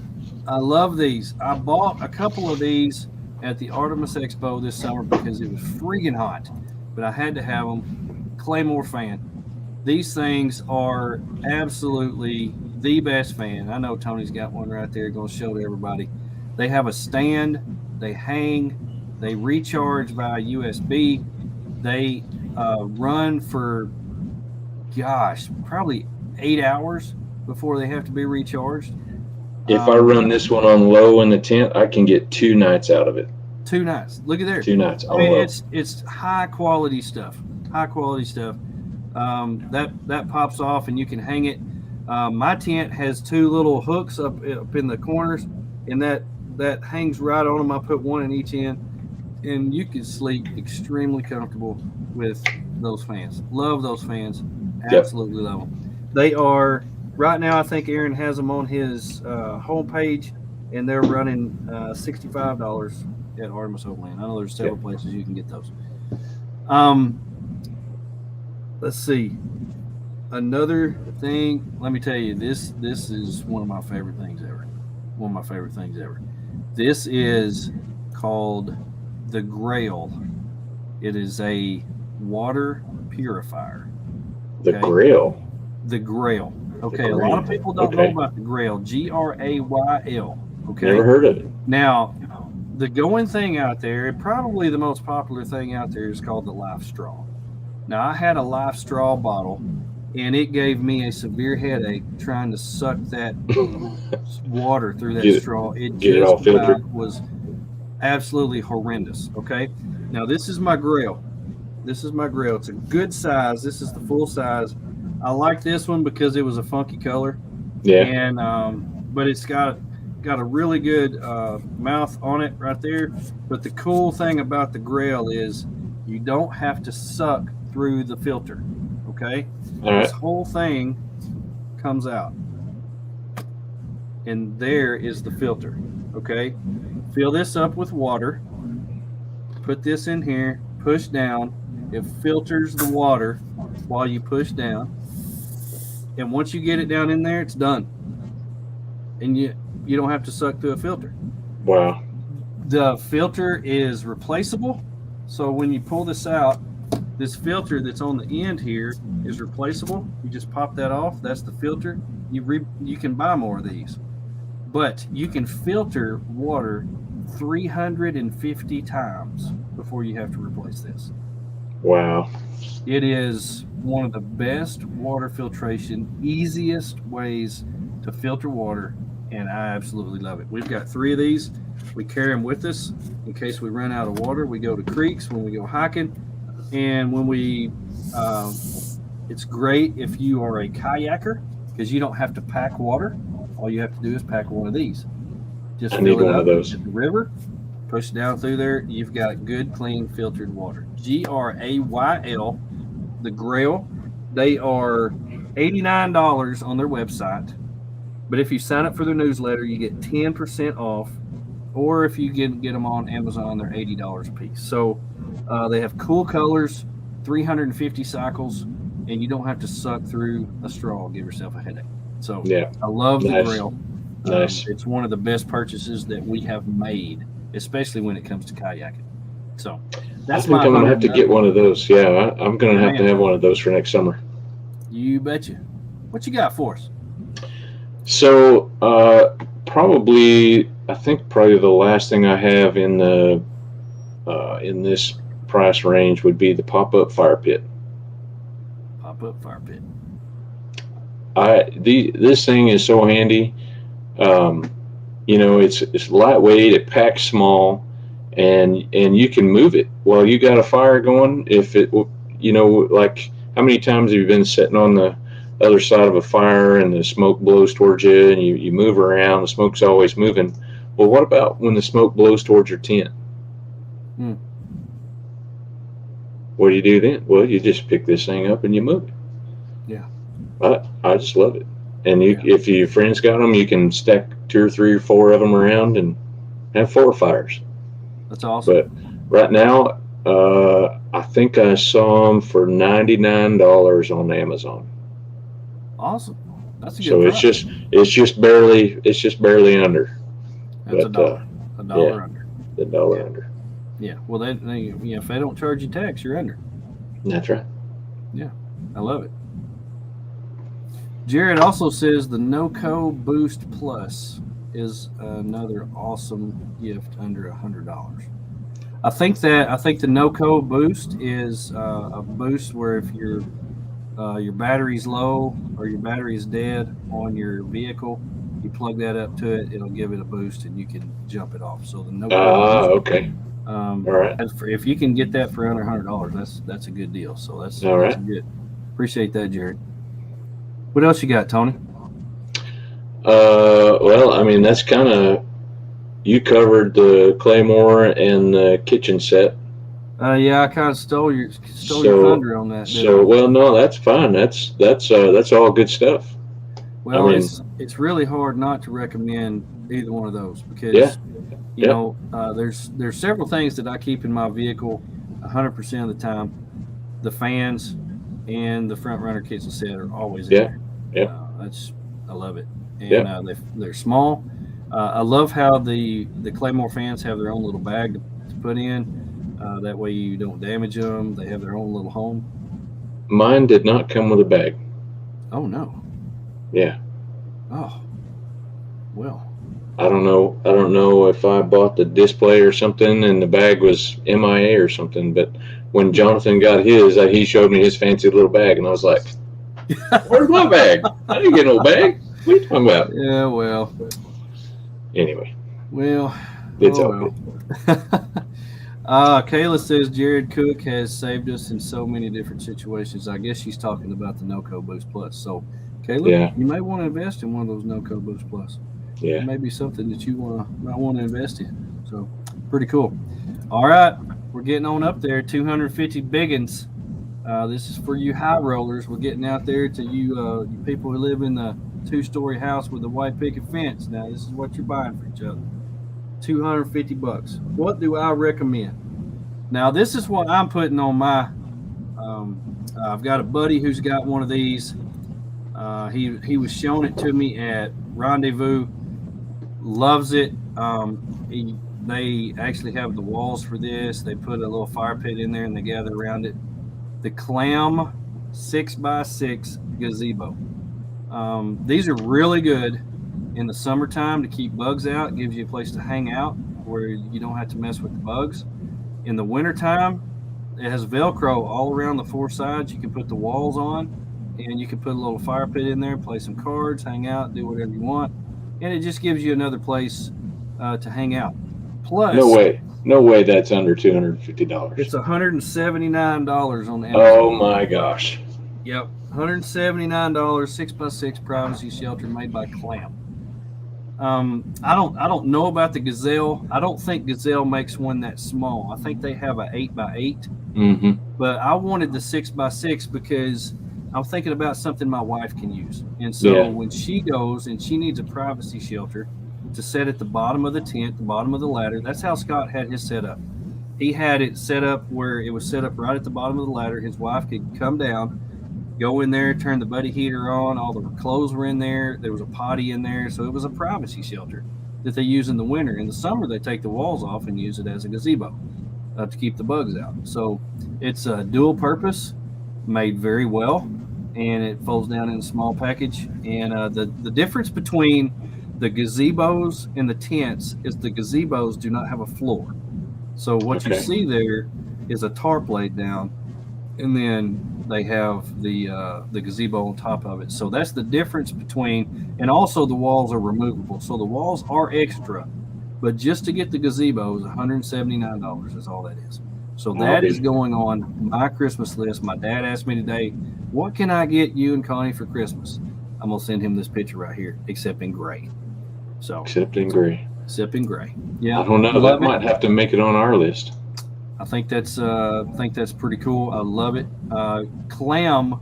I love these. I bought a couple of these at the Artemis Expo this summer because it was freaking hot, but I had to have them. Claymore fan. These things are absolutely the best fan. I know Tony's got one right there going to show to everybody. They have a stand, they hang, they recharge via USB. They run for, probably 8 hours before they have to be recharged. If I run this one on low in the tent, I can get 2 nights out of it. 2 nights. Look at there. 2 nights. I mean, it's high quality stuff. High quality stuff. That pops off and you can hang it. My tent has 2 little hooks up in the corners, and that hangs right on them. I put one in each end, and you can sleep extremely comfortable with those fans. Love those fans. Absolutely love them. They are right now. I think Aaron has them on his homepage, and they're running $65 at Artemis Overland. I know there's several places you can get those. Let's see. another thing, let me tell you, this is one of my favorite things ever. One of my favorite things ever. This is called the Grail. It is a water purifier. The Grail. The Grail. Okay, The a Grail. lot of people don't know about the Grail. Grayl. Okay. Never heard of it. Now, the going thing out there, probably the most popular thing out there is called the Life Straw. Now, I had a Life Straw bottle, and it gave me a severe headache trying to suck that water through that straw. It get it all filtered. Was absolutely horrendous. Okay. Now, this is my Grail. This is my Grail. It's a good size. This is the full size. I like this one because it was a funky color. Yeah. And but it's got a really good mouth on it right there. But the cool thing about the Grail is you don't have to suck through the filter. Okay. All right. This whole thing comes out, and there is the filter. Okay. Fill this up with water. Put this in here. Push down. It filters the water while you push down. And once you get it down in there, it's done. And you don't have to suck through a filter. Wow. The filter is replaceable. So when you pull this out, this filter that's on the end here is replaceable. You just pop that off. That's the filter. You can buy more of these. But you can filter water 350 times before you have to replace this. Wow. It is one of the best water filtration, easiest ways to filter water, and I absolutely love it. We've got 3 of these. We carry them with us in case we run out of water. We go to creeks when we go hiking, and when we, it's great if you are a kayaker because you don't have to pack water. All you have to do is pack one of these. Just I need fill it one up of those. at the river, push it down through there. You've got good, clean, filtered water. Grayl, the Grail. They are $89 on their website. But if you sign up for their newsletter, you get 10% off. Or if you get them on Amazon, they're $80 a piece. So they have cool colors, 350 cycles, and you don't have to suck through a straw and give yourself a headache. So yeah, I love the Nice. Grail. Nice. It's one of the best purchases that we have made, especially when it comes to kayaking. So that's I think I'm going to have to get one of those. Yeah, I'm going to have one of those for next summer. You betcha. What you got for us? So probably the last thing I have in the in this price range would be the pop-up fire pit. Pop-up fire pit. This thing is so handy. It's lightweight. It packs small, and you can move it while you got a fire going. If it, like how many times have you been sitting on the other side of a fire and the smoke blows towards you, and you move around? The smoke's always moving. Well, what about when the smoke blows towards your tent? What do you do then? Well, you just pick this thing up and you move it. Yeah. I just love it. And if your friends got them, you can stack 2 or 3 or 4 of them around and have 4 fires. That's awesome. But right now, I think I saw them for $99 on Amazon. Awesome. That's a good So price. it's just barely under. That's but, a dollar under. The dollar under. Yeah. Well, if they don't charge you tax, you're under. That's right. Yeah. I love it. Jared also says the NoCo Boost Plus is another awesome gift under $100. I think the NoCo Boost is a boost where if your battery's low or your battery is dead on your vehicle, you plug that up to it, it'll give it a boost and you can jump it off. So the NoCo Boost, okay. All right. if you can get that for under $100, that's a good deal. So that's all right. Good. Appreciate that, Jared. What else you got, Tony? Well, I mean, that's kind of, you covered the Claymore and the kitchen set. Yeah, I kind of stole your thunder on that. Well, no, that's fine. That's all good stuff. Well, I mean, it's really hard not to recommend either one of those because there's several things that I keep in my vehicle 100% of the time. The fans, and the front runner kits and set are always in Yeah. there. Yep. I love it. And Yep. they're small. I love how the Claymore fans have their own little bag to put in. That way you don't damage them. They have their own little home. Mine did not come with a bag. Oh no. Yeah. Oh. Well. I don't know if I bought the display or something and the bag was MIA or something, but when Jonathan got his, he showed me his fancy little bag, and I was like, "Where's my bag? I didn't get no bag. What are you talking about?" Yeah. Well. Anyway. Well. It's okay. Kayla says Jared Cook has saved us in so many different situations. I guess she's talking about the NoCo Boost Plus. So, Kayla, you may want to invest in one of those NoCo Boost Plus. Yeah. It may be something that you might want to invest in. So, pretty cool. All right, we're getting on up there. 250 biggins. This is for you high rollers. We're getting out there to you people who live in the 2-story house with a white picket fence. Now, this is what you're buying for each other. $250. What do I recommend? Now, this is what I'm putting on my. I've got a buddy who's got one of these. He was showing it to me at Rendezvous. Loves it. They actually have the walls for this. They put a little fire pit in there and they gather around it. The Clam 6x6 gazebo. These are really good in the summertime to keep bugs out. It gives you a place to hang out where you don't have to mess with the bugs. In the wintertime, it has Velcro all around the 4 sides. You can put the walls on, and you can put a little fire pit in there, play some cards, hang out, do whatever you want. And it just gives you another place to hang out. Plus, no way that's under $250. It's $179 on Amazon. Oh my gosh. Yep, $179, 6x6 privacy shelter made by Clam. I don't know about the Gazelle. I don't think Gazelle makes one that small. I think they have a 8x8. Mm-hmm. But I wanted the 6x6 because I'm thinking about something my wife can use. And so when she goes and she needs a privacy shelter to set at the bottom of the tent, the bottom of the ladder, that's how Scott had his set up. He had it set up where it was set up right at the bottom of the ladder. His wife could come down, go in there, turn the buddy heater on. All the clothes were in there. There was a potty in there. So it was a privacy shelter that they use in the winter. In the summer, they take the walls off and use it as a gazebo to keep the bugs out. So it's a dual purpose, made very well, and it folds down in a small package. And the difference between the gazebos and the tents is the gazebos do not have a floor. So what you see there is a tarp laid down, and then they have the gazebo on top of it. So that's the difference between, and also the walls are removable. So the walls are extra, but just to get the gazebo is $179 is all that is. So that is going on my Christmas list. My dad asked me today, what can I get you and Connie for Christmas? I'm going to send him this picture right here, except in gray. So Except in gray. Yeah. I don't know. That might have to make it on our list. I think that's pretty cool. I love it. Clam,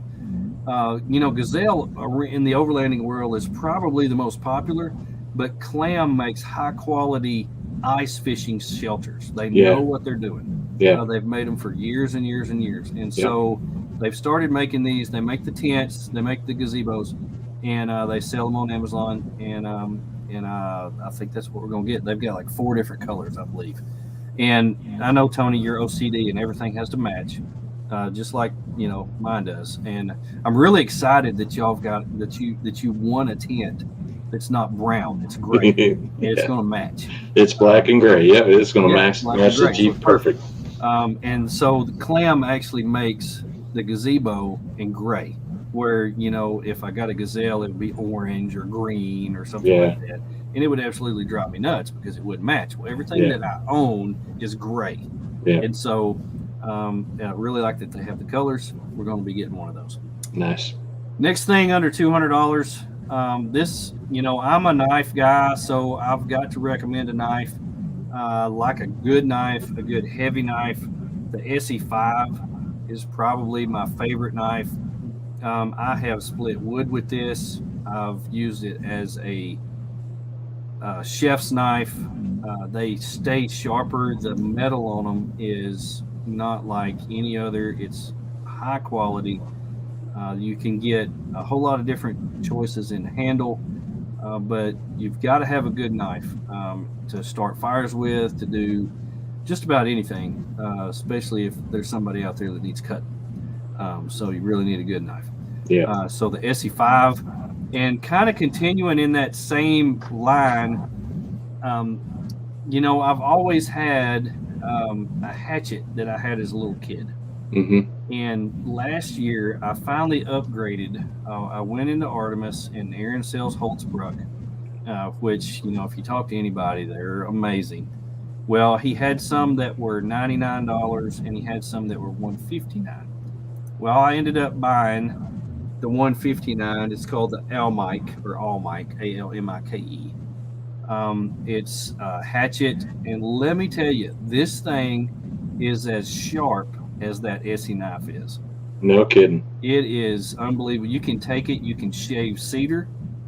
Gazelle in the overlanding world is probably the most popular, but Clam makes high quality ice fishing shelters. They know what they're doing. Yeah. They've made them for years and years and years. And so they've started making these. They make the tents, they make the gazebos, and they sell them on Amazon. And I think that's what we're going to get. They've got like 4 different colors, I believe. And I know, Tony, you're OCD and everything has to match, just like, mine does. And I'm really excited that y'all got that you won a tent that's not brown, it's gray. It's going to match. It's black and gray. Yeah, it's going to match the Jeep perfect. And so the Clam actually makes the gazebo in gray, where, if I got a Gazelle, it would be orange or green or something like that. And it would absolutely drive me nuts because it wouldn't match. Well, everything that I own is gray. Yeah. And so I really like that they have the colors. We're going to be getting one of those. Nice. Next thing under $200. This, I'm a knife guy, so I've got to recommend a knife. Like a good knife, a good heavy knife. The SE5 is probably my favorite knife. I have split wood with this. I've used it as a chef's knife. They stay sharper. The metal on them is not like any other. It's high quality. You can get a whole lot of different choices in handle, but you've got to have a good knife to start fires with, to do just about anything, especially if there's somebody out there that needs cutting. So you really need a good knife. Yeah. So the SE5, and kind of continuing in that same line, I've always had a hatchet that I had as a little kid. Mm-hmm. And last year, I finally upgraded. I went into Artemis, and Aaron sells Holtzbrook, which, if you talk to anybody, they're amazing. Well, he had some that were $99, and he had some that were $159. Well, I ended up buying the $159. It's called the Almike, or Almike, Almike. It's a hatchet, and let me tell you, this thing is as sharp as that SE knife is. No kidding. It is unbelievable. You can take it, you can shave cedar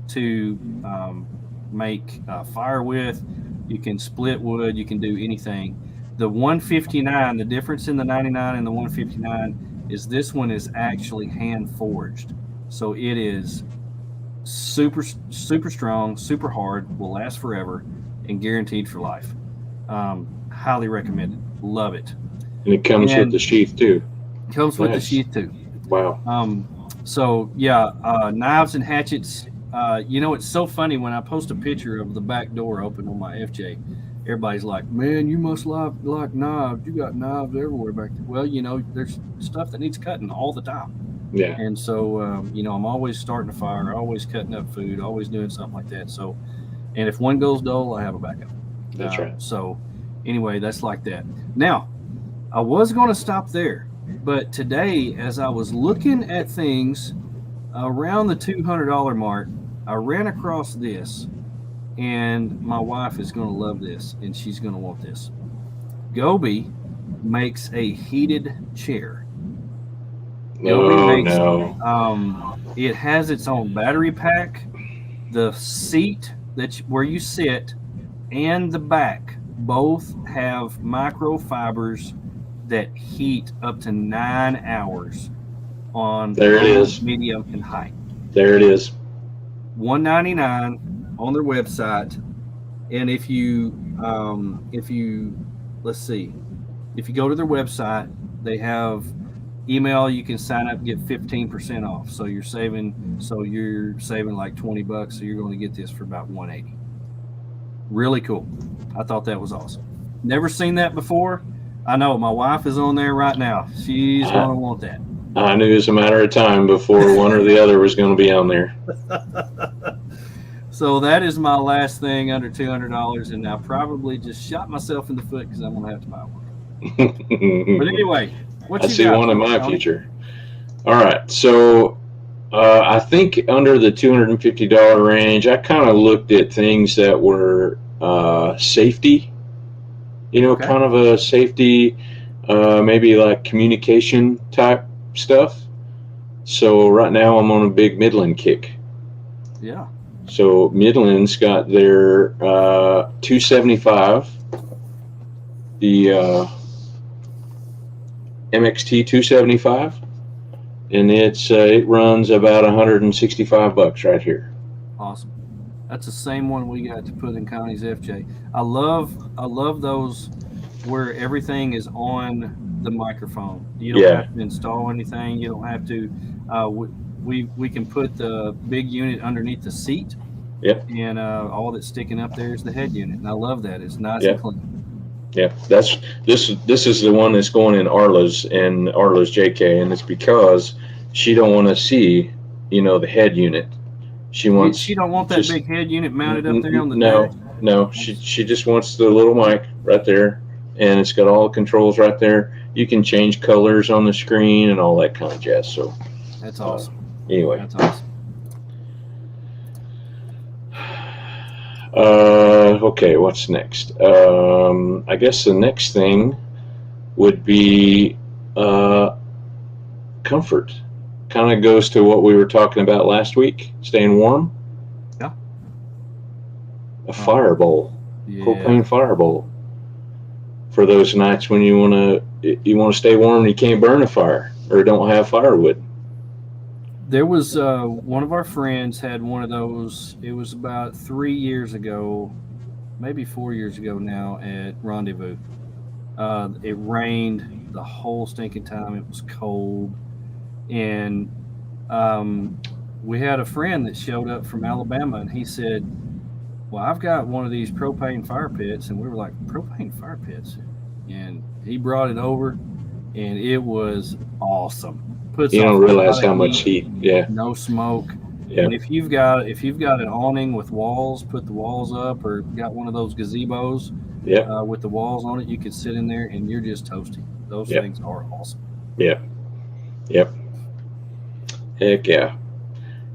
to make fire with. You can split wood, you can do anything. The 159, the difference in the 99 and the 159 is this one is actually hand forged. So it is super, super strong, super hard, will last forever, and guaranteed for life. Highly recommended. Love it. And it comes with the sheath too. Comes with the sheath too. Wow. So yeah, knives and hatchets. It's so funny when I post a picture of the back door open on my FJ. Everybody's like, "Man, you must like knives. You got knives everywhere back there." Well, there's stuff that needs cutting all the time. Yeah. And so, I'm always starting a fire, always cutting up food, always doing something like that. So, and if one goes dull, I have a backup. That's right. So, anyway, that's like that. Now, I was going to stop there, but today, as I was looking at things around the $200 mark, I ran across this, and my wife is going to love this, and she's going to want this. Gobi makes a heated chair. It has its own battery pack. The seat where you sit and the back both have microfibers that heat up to 9 hours on medium and high. There it is. $199 on their website. And if you go to their website, they have email. You can sign up, get 15% off. So you're saving like $20. So you're going to get this for about $180. Really cool. I thought that was awesome. Never seen that before. I know my wife is on there right now. She's going to want that. I knew it was a matter of time before one or the other was going to be on there. So that is my last thing under $200, and I probably just shot myself in the foot because I'm going to have to buy one. But anyway, I see one in my future. All right, so I think under the $250 range, I kind of looked at things that were safety. Kind of a safety, maybe like communication type stuff. So right now I'm on a big Midland kick. Yeah. So Midland's got their 275, the MXT 275, and it runs about $165 right here. Awesome. That's the same one we got to put in Connie's FJ. I love those where everything is on the microphone. You don't have to install anything. You don't have to. We can put the big unit underneath the seat. Yep. And all that's sticking up there is the head unit, and I love that. It's nice and clean. Yeah, this is the one that's going in Arla's JK, and it's because she don't want to see, the head unit. She don't want that big head unit mounted up there on the dash. No. She just wants the little mic right there, and it's got all the controls right there. You can change colors on the screen and all that kind of jazz. So that's awesome. Anyway, that's awesome. Okay, what's next? I guess the next thing would be comfort. Kind of goes to what we were talking about last week, staying warm. Yeah. A fire bowl, propane fire bowl, for those nights when you want to stay warm and you can't burn a fire or don't have firewood. There was one of our friends had one of those. It was about 3 years ago, maybe 4 years ago now at Rendezvous. It rained the whole stinking time. It was cold. And we had a friend that showed up from Alabama, and he said, well, I've got one of these propane fire pits. And we were like, propane fire pits? And he brought it over, and it was awesome. You don't realize how much heat. Yeah. No smoke. Yeah. And if you've got an awning with walls, put the walls up, or got one of those gazebos with the walls on it, you could sit in there and you're just toasty. Those things are awesome. Yeah. Yep. Heck yeah.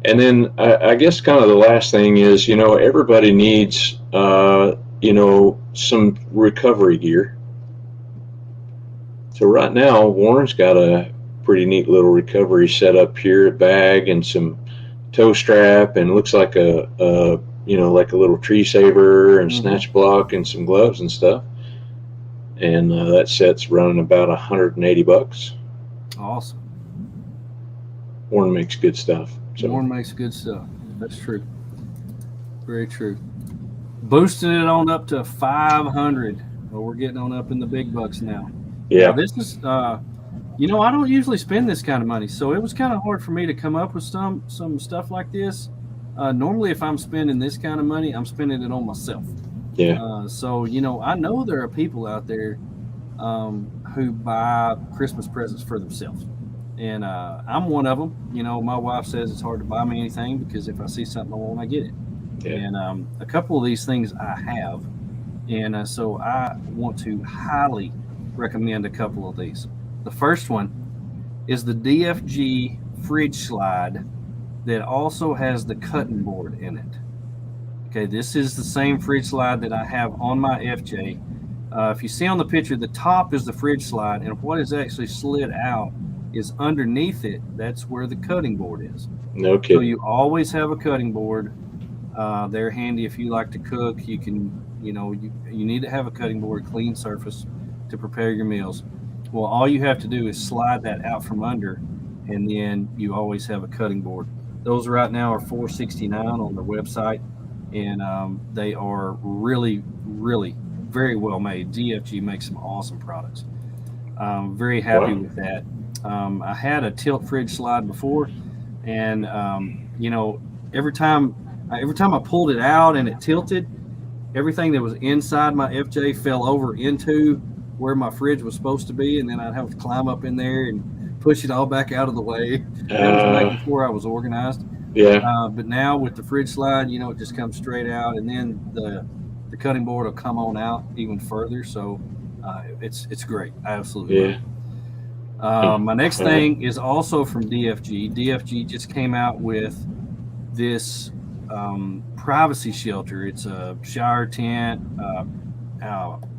And then I guess kind of the last thing is, everybody needs, some recovery gear. So right now, Warren's got a pretty neat little recovery setup here, a bag and some toe strap, and looks like a like a little tree saver and snatch block and some gloves and stuff. And that set's running about $180. Awesome. Warren makes good stuff. So. Warren makes good stuff. That's true. Very true. Boosting it on up to 500. Well, we're getting on up in the big bucks now. Yeah. Now, this is, I don't usually spend this kind of money, so it was kind of hard for me to come up with some stuff like this. Normally, if I'm spending this kind of money, I'm spending it on myself. Yeah. So, I know there are people out there who buy Christmas presents for themselves. And I'm one of them. My wife says it's hard to buy me anything because if I see something I want, I get it. Yeah. And a couple of these things I have. And so I want to highly recommend a couple of these. The first one is the DFG Fridge Slide that also has the cutting board in it. Okay, this is the same fridge slide that I have on my FJ. If you see on the picture, the top is the fridge slide, and what is actually slid out is underneath it. That's where the cutting board is. No kidding. So you always have a cutting board. They're handy if you like to cook. You can, you need to have a cutting board, clean surface to prepare your meals. Well, all you have to do is slide that out from under, and then you always have a cutting board. Those right now are $469 on their website, and they are really, really very well made. DFG makes some awesome products. Very happy with that. I had a tilt fridge slide before, and every time I pulled it out and it tilted, everything that was inside my FJ fell over into where my fridge was supposed to be, and then I'd have to climb up in there and push it all back out of the way. That was back before I was organized. Yeah. But now with the fridge slide, it just comes straight out, and then the cutting board will come on out even further. So it's great. I absolutely love it. My next thing is also from DFG. DFG just came out with this privacy shelter. It's a shower tent,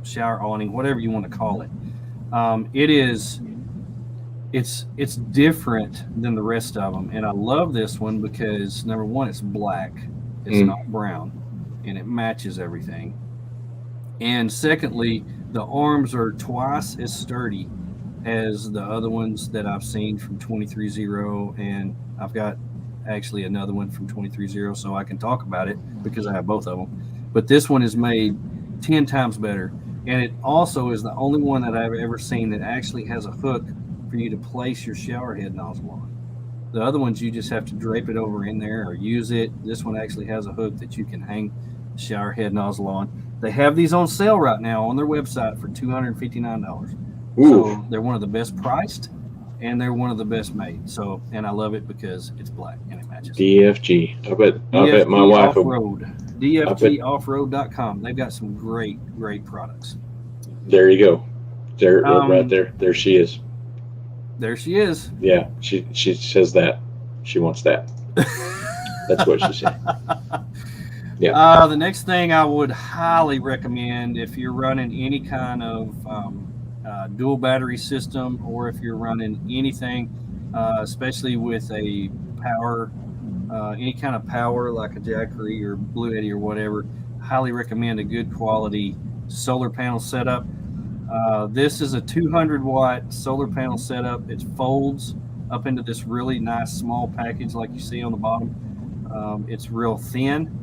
shower awning, whatever you want to call it. It's different than the rest of them, and I love this one because number one, it's black, it's not brown, and it matches everything. And secondly, the arms are twice as sturdy as the other ones that I've seen from 23-0, and I've got actually another one from 23-0, so I can talk about it because I have both of them. But this one is made 10 times better, and it also is the only one that I've ever seen that actually has a hook for you to place your shower head nozzle on. The other ones, you just have to drape it over in there or use it. This one actually has a hook that you can hang the shower head nozzle on. They have these on sale right now on their website for $259. So they're one of the best priced, and they're one of the best made. So, and I love it because it's black and it matches. DFG. I bet my wife Off-road. DFGoffroad.com. They've got some great products. There you go. There, right there. There she is. There she is. Yeah, she says that. She wants that. That's what she said. Yeah. The next thing I would highly recommend if you're running any kind of dual battery system, or if you're running anything, especially with a power, any kind of power like a Jackery or Blue Eddy or whatever, highly recommend a good quality solar panel setup. This is a 200 watt solar panel setup. It folds up into this really nice small package like you see on the bottom. It's real thin.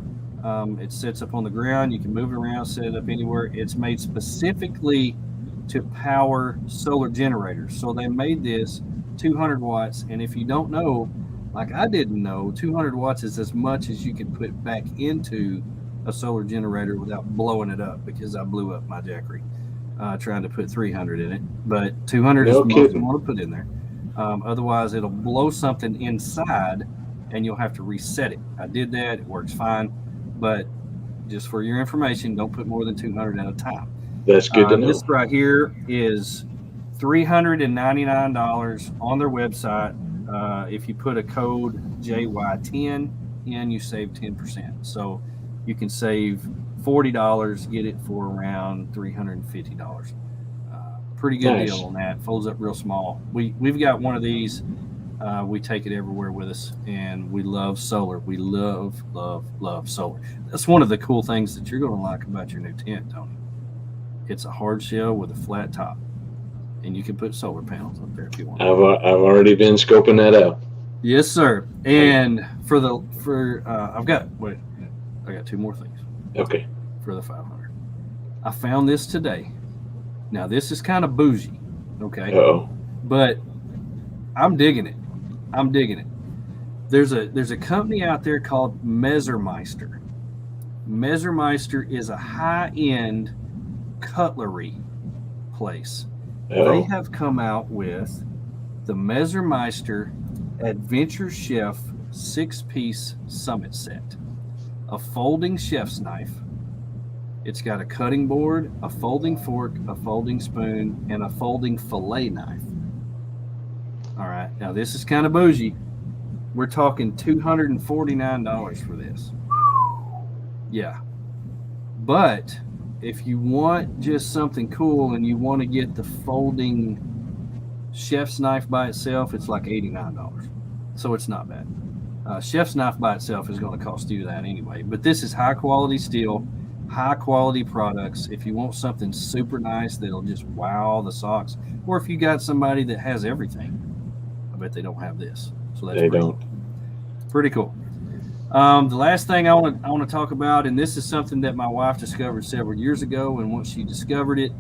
It sits up on the ground. You can move it around, set it up anywhere. It's made specifically to power solar generators. So they made this 200 watts. And if you don't know, like I didn't know, 200 watts is as much as you can put back into a solar generator without blowing it up, because I blew up my Jackery trying to put 300 in it. But 200 is the most you want to put in there. Otherwise, it'll blow something inside and you'll have to reset it. I did that. It works fine. But just for your information, don't put more than 200 at a time. That's good to know. This right here is $399 on their website. If you put a code JY10 in, you save 10%. So you can save $40, get it for around $350. Pretty good deal on that. Folds up real small. We've got one of these. We take it everywhere with us, and we love solar. We love solar. That's one of the cool things that you're going to like about your new tent, Tony. It's a hard shell with a flat top, and you can put solar panels up there if you want. I've already been scoping that out. Yes, sir. And I got two more things. Okay. For the 500, I found this today. Now this is kind of bougie, okay? Uh-oh. But I'm digging it. There's a company out there called Messermeister. Messermeister is a high-end cutlery place. Uh-oh. They have come out with the Messermeister Adventure Chef 6-piece summit set. A folding chef's knife. It's got a cutting board, a folding fork, a folding spoon, and a folding fillet knife. All right, now this is kind of bougie. We're talking $249 for this. Yeah. But if you want just something cool and you want to get the folding chef's knife by itself, it's like $89. So it's not bad. Chef's knife by itself is going to cost you that anyway. But this is high quality steel, high quality products. If you want something super nice that'll just wow the socks, or if you got somebody that has everything, I bet they don't have this. So that's pretty cool. The last thing I want to talk about, and this is something that my wife discovered several years ago, and once she discovered it,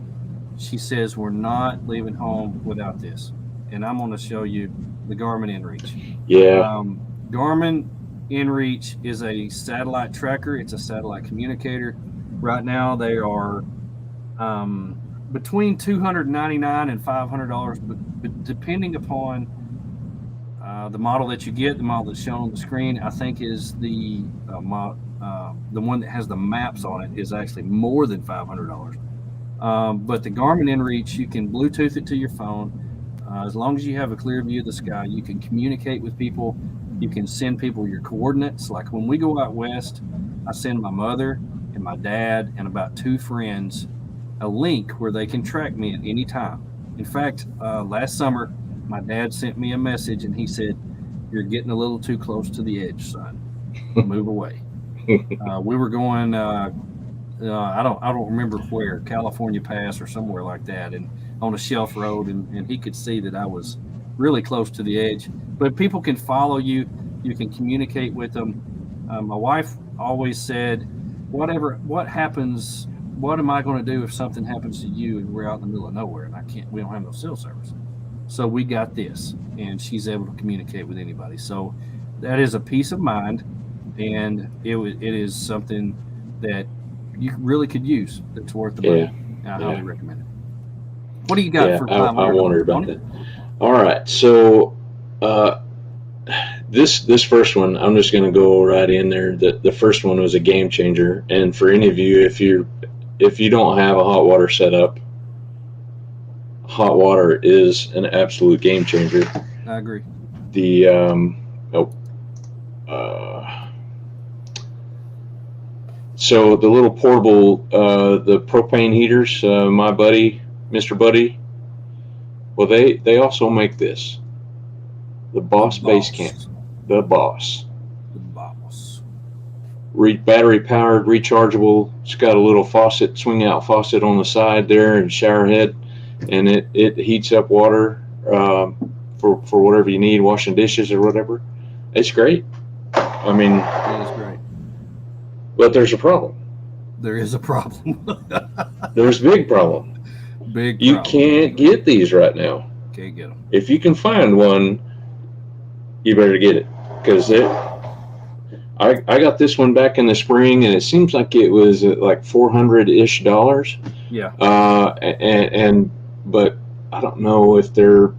she says we're not leaving home without this. And I'm going to show you the Garmin InReach. Yeah. Garmin InReach is a satellite tracker. It's a satellite communicator. Right now they are between $299 and $500, but depending upon the model that you get, the model that's shown on the screen, I think is the one that has the maps on it is actually more than $500. But the Garmin InReach, you can Bluetooth it to your phone. As long as you have a clear view of the sky, you can communicate with people. You can send people your coordinates. Like when we go out west, I send my mother and my dad and about 2 friends a link where they can track me at any time. In fact, last summer, my dad sent me a message and he said, "You're getting a little too close to the edge, son. Move away." We were going, I don't remember where, California Pass or somewhere like that, and on a shelf road, and he could see that I was really close to the edge. But people can follow you. You can communicate with them. My wife always said, what happens, what am I going to do if something happens to you and we're out in the middle of nowhere and we don't have no cell service? So we got this, and she's able to communicate with anybody. So that is a peace of mind, and it is something that you really could use that's worth the money. I highly recommend it. What do you got for 500? I wondered about that. All right, so this first one, I'm just going to go right in there. The first one was a game changer, and for any of you, if you don't have a hot water setup, hot water is an absolute game changer. I agree. So the little portable, the propane heaters, my buddy, Mr. Buddy, well, they also make this. The Boss Base Camp. The Boss. Battery powered, rechargeable. It's got a little faucet, swing out faucet on the side there and shower head, and it heats up water for whatever you need, washing dishes or whatever. It's great. I mean, It is great. but there's a problem. There is a problem. There's a big problem. Big You problem. can't get these right now. Can't get them. If you can find one, you better get it, because I got this one back in the spring, and it seems like it was like $400-ish. Yeah. But I don't know if they're.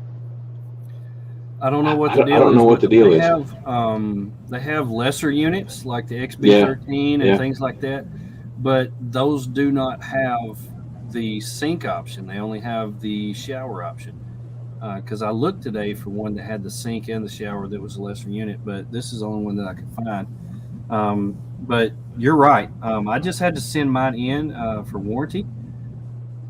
I don't know what the deal is. I don't know what the deal is. They have lesser units like the XB13 and things like that, but those do not have the sink option. They only have the shower option. Because I looked today for one that had the sink and the shower that was a lesser unit, but this is the only one that I could find. But you're right. I just had to send mine in for warranty.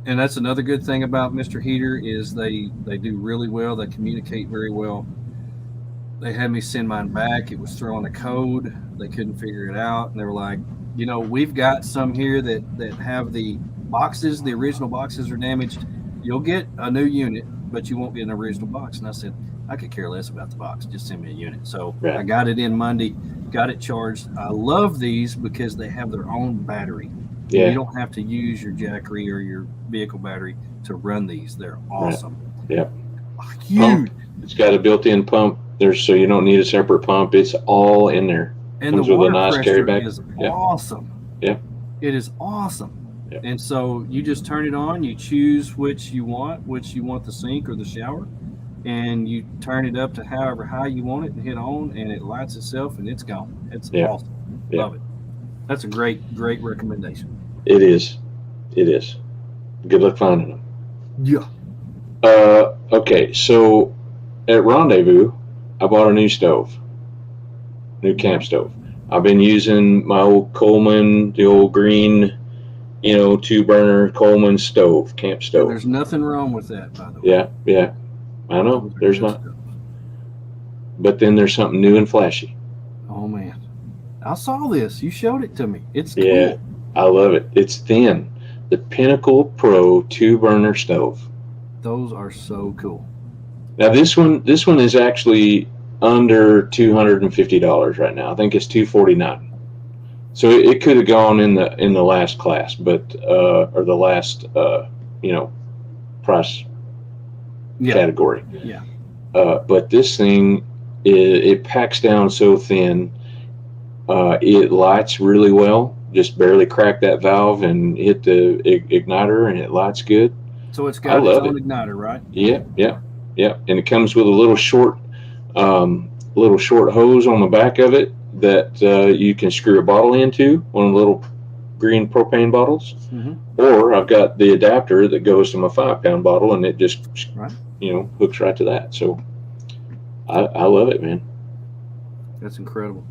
And that's another good thing about Mr. Heater is they do really well. They communicate very well. They had me send mine back. It was throwing a code. They couldn't figure it out. And they were like, we've got some here that have the boxes. The original boxes are damaged. You'll get a new unit, but you won't get an original box. And I said, I could care less about the box. Just send me a unit. So I got it in Monday, got it charged. I love these because they have their own battery. Yeah. You don't have to use your Jackery or your vehicle battery to run these. They're awesome. Yeah. Huge. Pump. It's got a built-in pump there, so you don't need a separate pump. It's all in there. And comes the water with a nice pressure carry bag. is awesome. Yeah. It is awesome. Yeah. And so you just turn it on, you choose which you want the sink or the shower, and you turn it up to however high you want it and hit on, and it lights itself and it's gone. It's awesome. Yeah. Love it. That's a great recommendation. It is. It is. Good luck finding them. Yeah. Okay, so at Rendezvous, I bought a new camp stove. I've been using my old Coleman, the old green, 2-burner Coleman stove, camp stove. There's nothing wrong with that, by the way. Yeah. I know. There's not. But then there's something new and flashy. Oh, man. I saw this. You showed it to me. It's cool. Yeah, I love it. It's thin. The Pinnacle Pro 2-burner stove. Those are so cool. Now this one is actually under $250 right now. I think it's $249. So it could have gone in the last class, but or the last price category. Yeah. But this thing it packs down so thin. It lights really well. Just barely crack that valve and hit the igniter, and it lights good. So it's got its own igniter, right? Yeah. And it comes with a little short hose on the back of it that you can screw a bottle into, one of the little green propane bottles. Mm-hmm. Or I've got the adapter that goes to my 5-pound bottle, and it just hooks right to that. So I love it, man. That's incredible.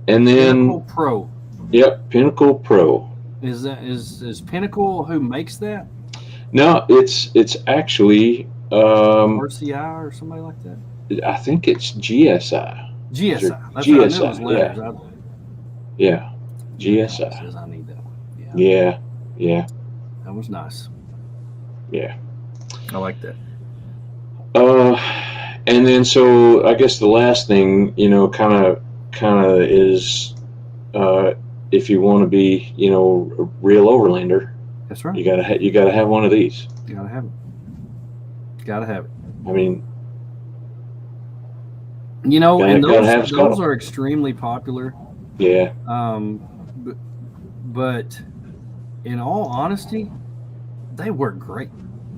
And then Pinnacle Pro. Yep, Pinnacle Pro. Is Pinnacle who makes that? No, it's actually RCI or somebody like that. I think it's GSI. GSI. That's GSI. what I knew it was letters. Yeah. GSI. Says I need that one. Yeah. That was nice. Yeah. I like that. And then so I guess the last thing, kind of is if you want to be, a real overlander. That's right. You gotta have one of these. You gotta have it. Gotta have it. I mean, and those are extremely popular. Yeah. But in all honesty, they work great.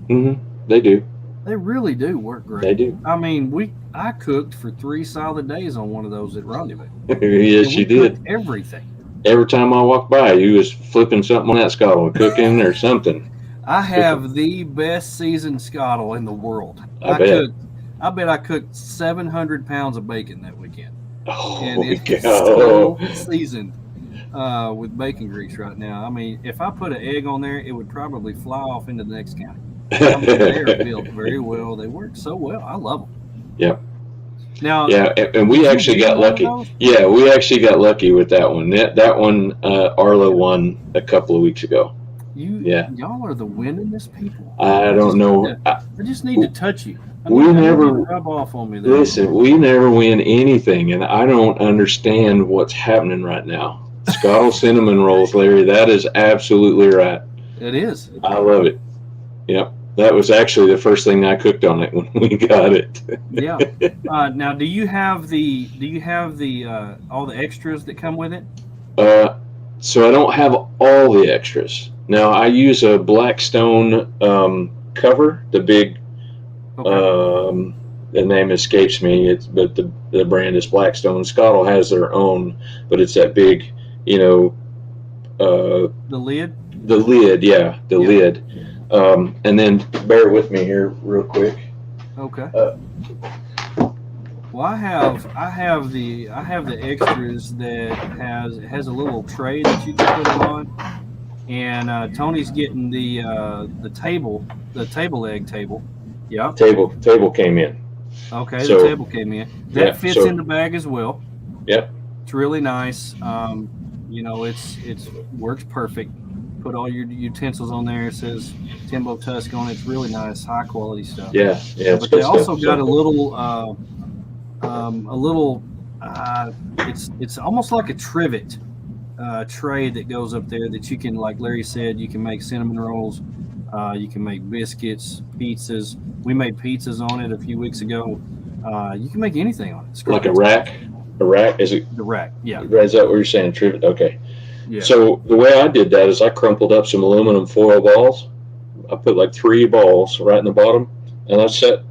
Mm-hmm. They do. They really do work great. They do. I mean, I cooked for 3 solid days on one of those at Rendezvous. Yes, you did. Everything. Every time I walked by, you was flipping something on that scuttle, cooking or something. I have the best seasoned scuttle in the world. I bet. I bet I cooked 700 pounds of bacon that weekend. Oh, and it's still seasoned with bacon grease right now. I mean, if I put an egg on there, it would probably fly off into the next county. I mean, they are built very well. They work so well. I love them. Yep. Now, and we actually got lucky. Yeah, we actually got lucky with that one. That one, Arla won a couple of weeks ago. Y'all are the winningest people. I don't know. I just need to touch you. We never rub off on me there. Listen. We never win anything, and I don't understand what's happening right now. Scottle cinnamon rolls, Larry. That is absolutely right. It is. I love it. Yep. That was actually the first thing I cooked on it when we got it. Yeah. Now, do you have the all the extras that come with it? So I don't have all the extras. Now I use a Blackstone cover, the big. Okay. The name escapes me. But the brand is Blackstone. Scottle has their own, but it's that big, the lid. The lid, yeah, the lid. And then bear with me here real quick. Okay. Well, I have the extras that has a little tray that you can put it on, and Tony's getting the table leg table. Yeah. Table came in. Okay, So, the table came in. That fits in the bag as well. Yep. It's really nice. It's works perfect. Put all your utensils on there. It says Timbo Tusk on it. It's really nice, high quality stuff. Yeah. But they also got a little, it's almost like a trivet tray that goes up there that you can, like Larry said, you can make cinnamon rolls, you can make biscuits, pizzas. We made pizzas on it a few weeks ago. You can make anything on it. It's like a rack. A rack? Is it the rack? Yeah. Is that what you're saying? Trivet? Okay. Yeah. So the way I did that is I crumpled up some aluminum foil balls. I put like 3 balls right in the bottom, and I set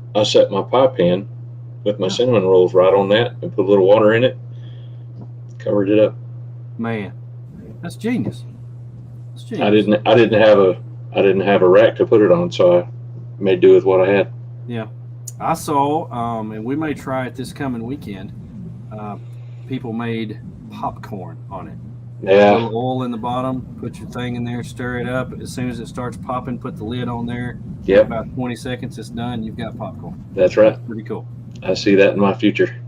my pie pan with my cinnamon rolls right on that, and put a little water in it. Covered it up. Man, that's genius. That's genius. I didn't have a rack to put it on, so I made do with what I had. Yeah, I saw, and we may try it this coming weekend. People made popcorn on it. Yeah. A little oil in the bottom, put your thing in there, stir it up. As soon as it starts popping, put the lid on there. Yep. About 20 seconds, it's done. You've got popcorn. That's right. That's pretty cool. I see that in my future.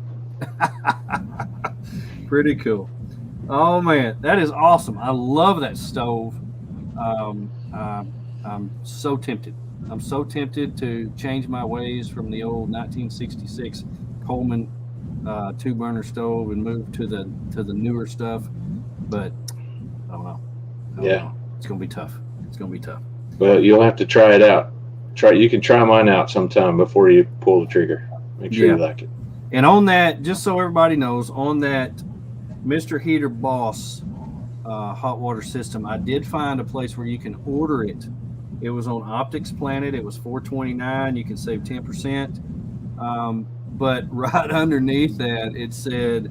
Pretty cool. Oh, man, that is awesome. I love that stove. I'm so tempted. I'm so tempted to change my ways from the old 1966 Coleman 2-burner stove and move to the newer stuff. But I don't know. It's gonna be tough. Well, you'll have to try it out. You can try mine out sometime before you pull the trigger. Make sure you like it. And on that, just so everybody knows, on that Mr. Heater Boss hot water system, I did find a place where you can order it. It was on Optics Planet. It was $429. You can save 10%. But right underneath that, it said,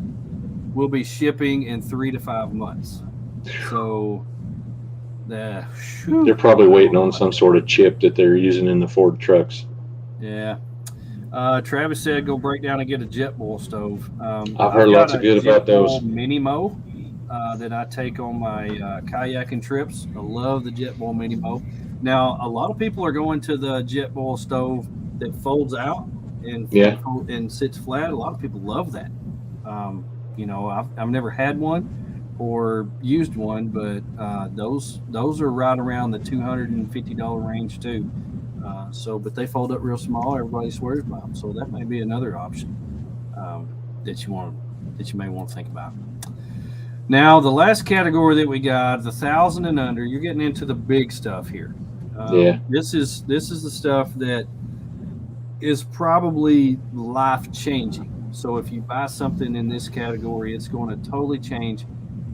we'll be shipping in 3 to 5 months. So they're probably waiting on some sort of chip that they're using in the Ford trucks. Yeah. Travis said go break down and get a jet boil stove. I've heard lots of good about those. Mini Mo that I take on my kayaking trips. I love the jet boil Mini Mo. Now, a lot of people are going to the jet boil stove that folds out and sits flat. A lot of people love that. I've never had one or used one, but those are right around the $250 range too. But they fold up real small. Everybody swears by them, so that may be another option that you may want to think about. Now, the last category that we got, the 1,000 and under, you're getting into the big stuff here. This is the stuff that is probably life-changing. So if you buy something in this category, it's going to totally change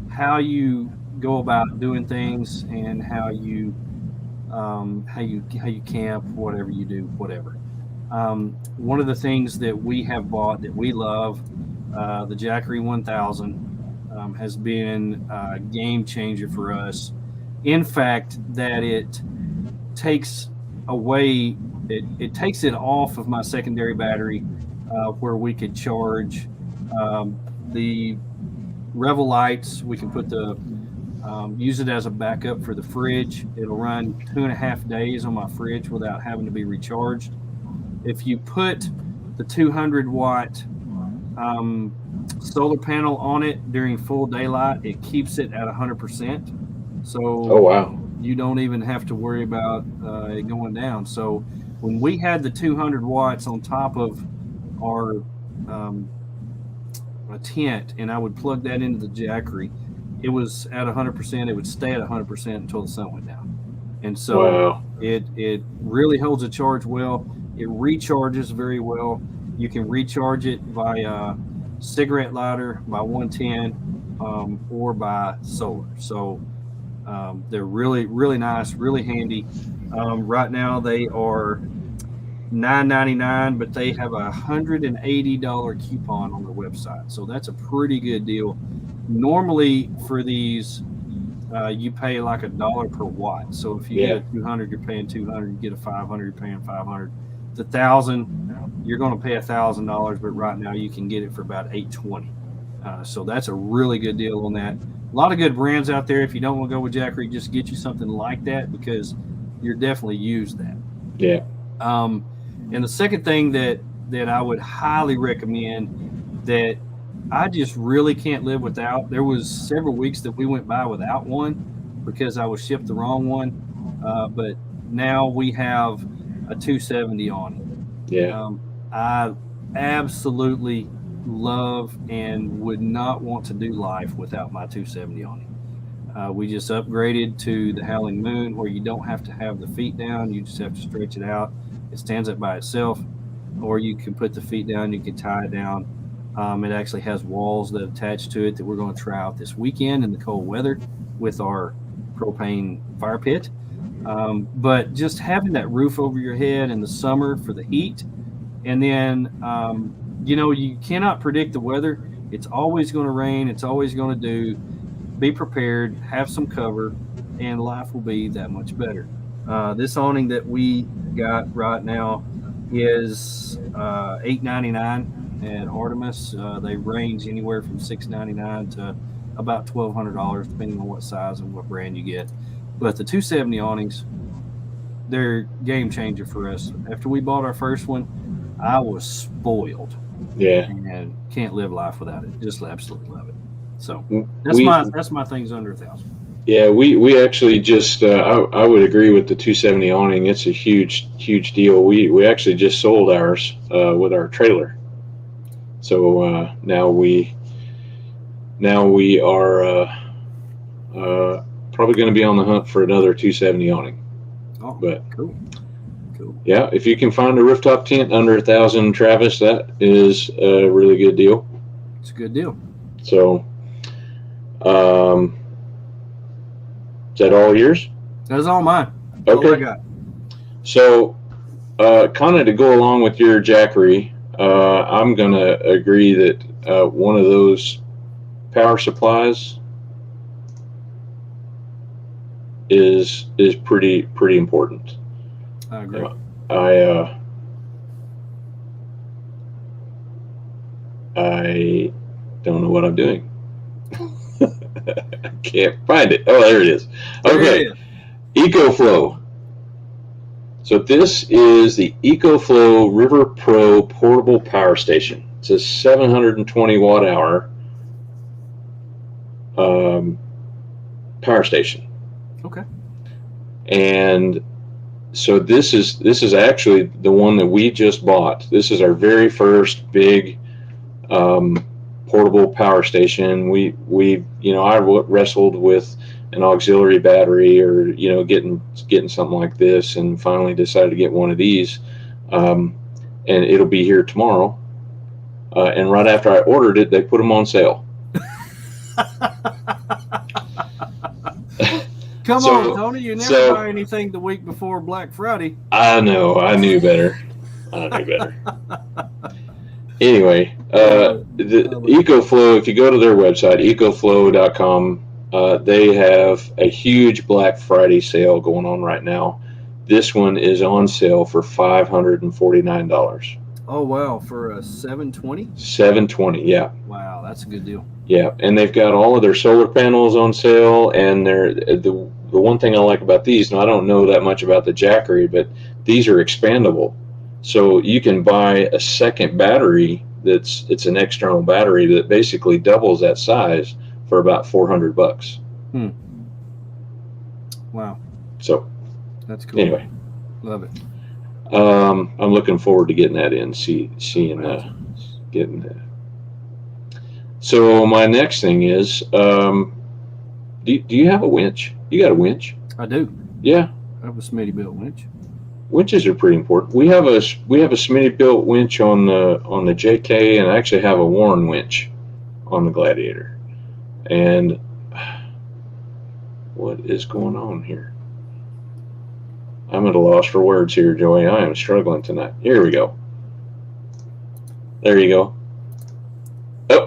how you go about doing things and how you camp, whatever you do, whatever. One of the things that we have bought that we love, the Jackery 1000, has been a game changer for us. In fact, that it takes away, it takes it off of my secondary battery where we could charge the Revel lights. We can put use it as a backup for the fridge. It'll run 2.5 days on my fridge without having to be recharged. If you put the 200-watt solar panel on it during full daylight, it keeps it at 100%. So oh wow, you don't even have to worry about it going down. So when we had the 200 watts on top of our tent, and I would plug that into the Jackery, it was at 100%. It would stay at 100% until the sun went down. And so it really holds a charge well. It recharges very well. You can recharge it via cigarette lighter, by 110, or by solar. So they're really, really nice, really handy. Right now they are $9.99, but they have a $180 coupon on their website. So that's a pretty good deal. Normally for these, you pay like $1 per watt. So if you get a 200, you're paying 200. You get a 500, you're paying 500. The 1,000, you're going to pay $1,000, but right now you can get it for about $820. So that's a really good deal on that. A lot of good brands out there. If you don't want to go with Jackery, just get you something like that, because you're definitely used that. Yeah. And the second thing that I would highly recommend that I just really can't live without. There was several weeks that we went by without one because I was shipped the wrong one. But now we have a 270 on it. Yeah. I absolutely love and would not want to do life without my 270 on it. We just upgraded to the Howling Moon, where you don't have to have the feet down. You just have to stretch it out. It stands up by itself, or you can put the feet down. You can tie it down. It actually has walls that attach to it that we're going to try out this weekend in the cold weather with our propane fire pit. But just having that roof over your head in the summer for the heat, and then you cannot predict the weather. It's always going to rain. It's always going to do. Be prepared, have some cover, and life will be that much better. This awning that we got right now is $8.99 at Artemis. They range anywhere from $6.99 to about $1,200, depending on what size and what brand you get. But the 270 awnings, they're game changer for us. After we bought our first one, I was spoiled. Yeah. And can't live life without it. Just absolutely love it. So that's my things under 1,000. Yeah, we actually just I would agree with the 270 awning. It's a huge deal. We actually just sold ours with our trailer. So now we are probably going to be on the hunt for another 270 awning. Oh, but cool. Yeah, if you can find a rooftop tent under 1,000, Travis, that is a really good deal. It's a good deal. So, is that all yours? That's all mine. Okay. All I got. So, kind of to go along with your Jackery, I'm going to agree that one of those power supplies is pretty important. I agree. I don't know what I'm doing. I can't find it. Oh, there it is. Okay. EcoFlow. So this is the EcoFlow River Pro portable power station. It's a 720 watt hour power station. Okay. And so this is actually the one that we just bought. This is our very first big portable power station. I wrestled with an auxiliary battery or getting something like this, and finally decided to get one of these. And it'll be here tomorrow. And right after I ordered it, they put them on sale. Come on, Tony. You never buy anything the week before Black Friday. I know. I knew better. Anyway, the EcoFlow, if you go to their website, ecoflow.com, they have a huge Black Friday sale going on right now. This one is on sale for $549. Oh, wow. For a 720? 720, yeah. Wow, that's a good deal. Yeah, and they've got all of their solar panels on sale, and the one thing I like about these, and I don't know that much about the Jackery, but these are expandable. So you can buy a second battery it's an external battery that basically doubles that size for about $400. Wow. So that's cool. Anyway. Love it. I'm looking forward to getting that in, getting that. So my next thing is, do you have a winch? You got a winch? I do. Yeah. I have a Smitty built winch. Winches are pretty important. We have a Smitty built winch on the JK, and I actually have a Warren winch on the Gladiator. And what is going on here? I'm at a loss for words here, Joey. I am struggling tonight. Here we go. There you go. Oh.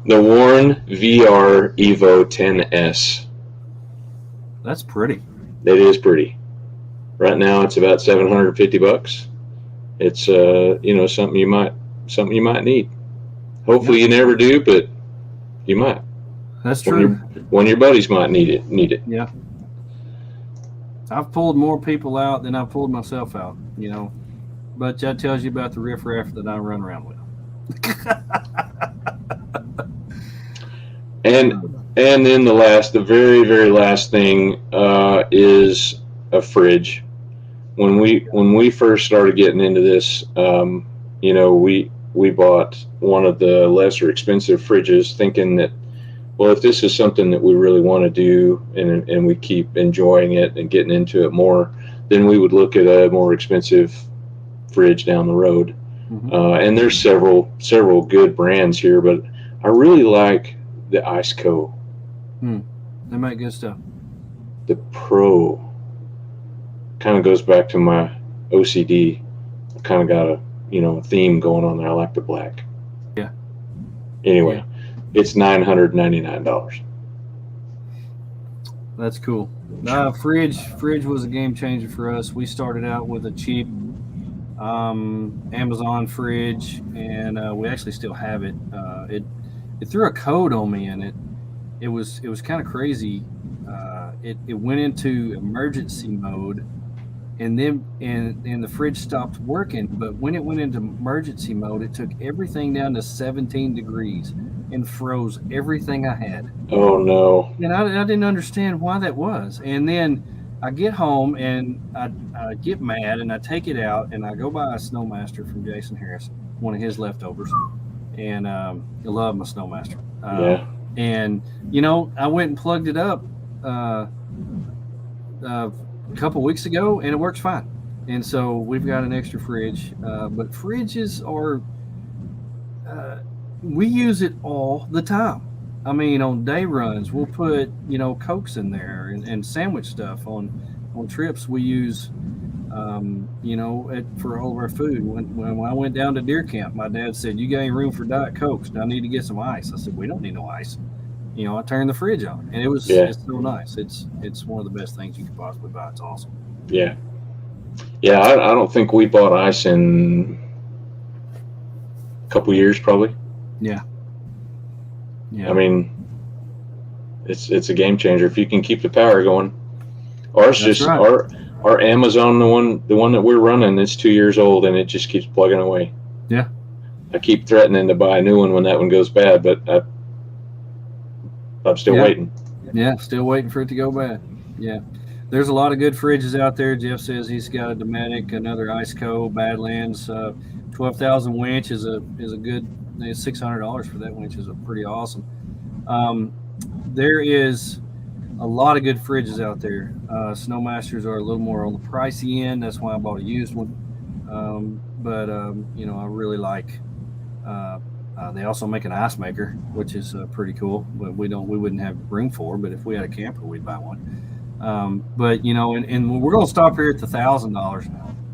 The Warren VR Evo 10S. That's pretty. It is pretty. Right now, it's about $750. It's something you might need. Hopefully, you never do, but you might. That's true. One of your buddies might need it. Yeah. I've pulled more people out than I've pulled myself out, but that tells you about the riffraff that I run around with. And then the very, very last thing is a fridge. When we first started getting into this, we bought one of the lesser expensive fridges, thinking that, well, if this is something that we really want to do and we keep enjoying it and getting into it more, then we would look at a more expensive fridge down the road. Mm-hmm. And there's several good brands here, but I really like the Ice Co. They make good stuff. The Pro kind of goes back to my OCD. I kind of got a theme going on there. I like the black. Yeah. Anyway, it's $999. That's cool. Fridge was a game changer for us. We started out with a cheap Amazon fridge, and we actually still have it. It threw a code on me, and it was kind of crazy. It went into emergency mode, and then and the fridge stopped working. But when it went into emergency mode, it took everything down to 17 degrees and froze everything I had. Oh no! And I didn't understand why that was. And then I get home and I get mad, and I take it out, and I go buy a Snowmaster from Jason Harris, one of his leftovers. And I love my Snowmaster. Yeah. And I went and plugged it up a couple weeks ago, and it works fine. And so we've got an extra fridge. But fridges are we use it all the time. I mean, on day runs, we'll put Cokes in there and sandwich stuff. On trips, we use for all of our food. When I went down to deer camp, my dad said, "You got any room for Diet Cokes? I need to get some ice." I said, "We don't need no ice." I turned the fridge on, and it's so nice. It's one of the best things you could possibly buy. It's awesome. Yeah. Yeah, I don't think we bought ice in a couple years, probably. Yeah. Yeah. I mean, it's a game changer if you can keep the power going. Ours That's right. Our Amazon, the one that we're running, it's 2 years old, and it just keeps plugging away. Yeah. I keep threatening to buy a new one when that one goes bad, but I'm still waiting. Yeah, still waiting for it to go bad. Yeah. There's a lot of good fridges out there. Jeff says he's got a Dometic, another Ice Co, Badlands, 12,000 winch is a good. $600 for that winch is pretty awesome. There is a lot of good fridges out there. Snowmasters are a little more on the pricey end. That's why I bought a used one. But I really like. They also make an ice maker, which is pretty cool. But we wouldn't have room for. But if we had a camper, we'd buy one. But and we're going to stop here at the $1,000.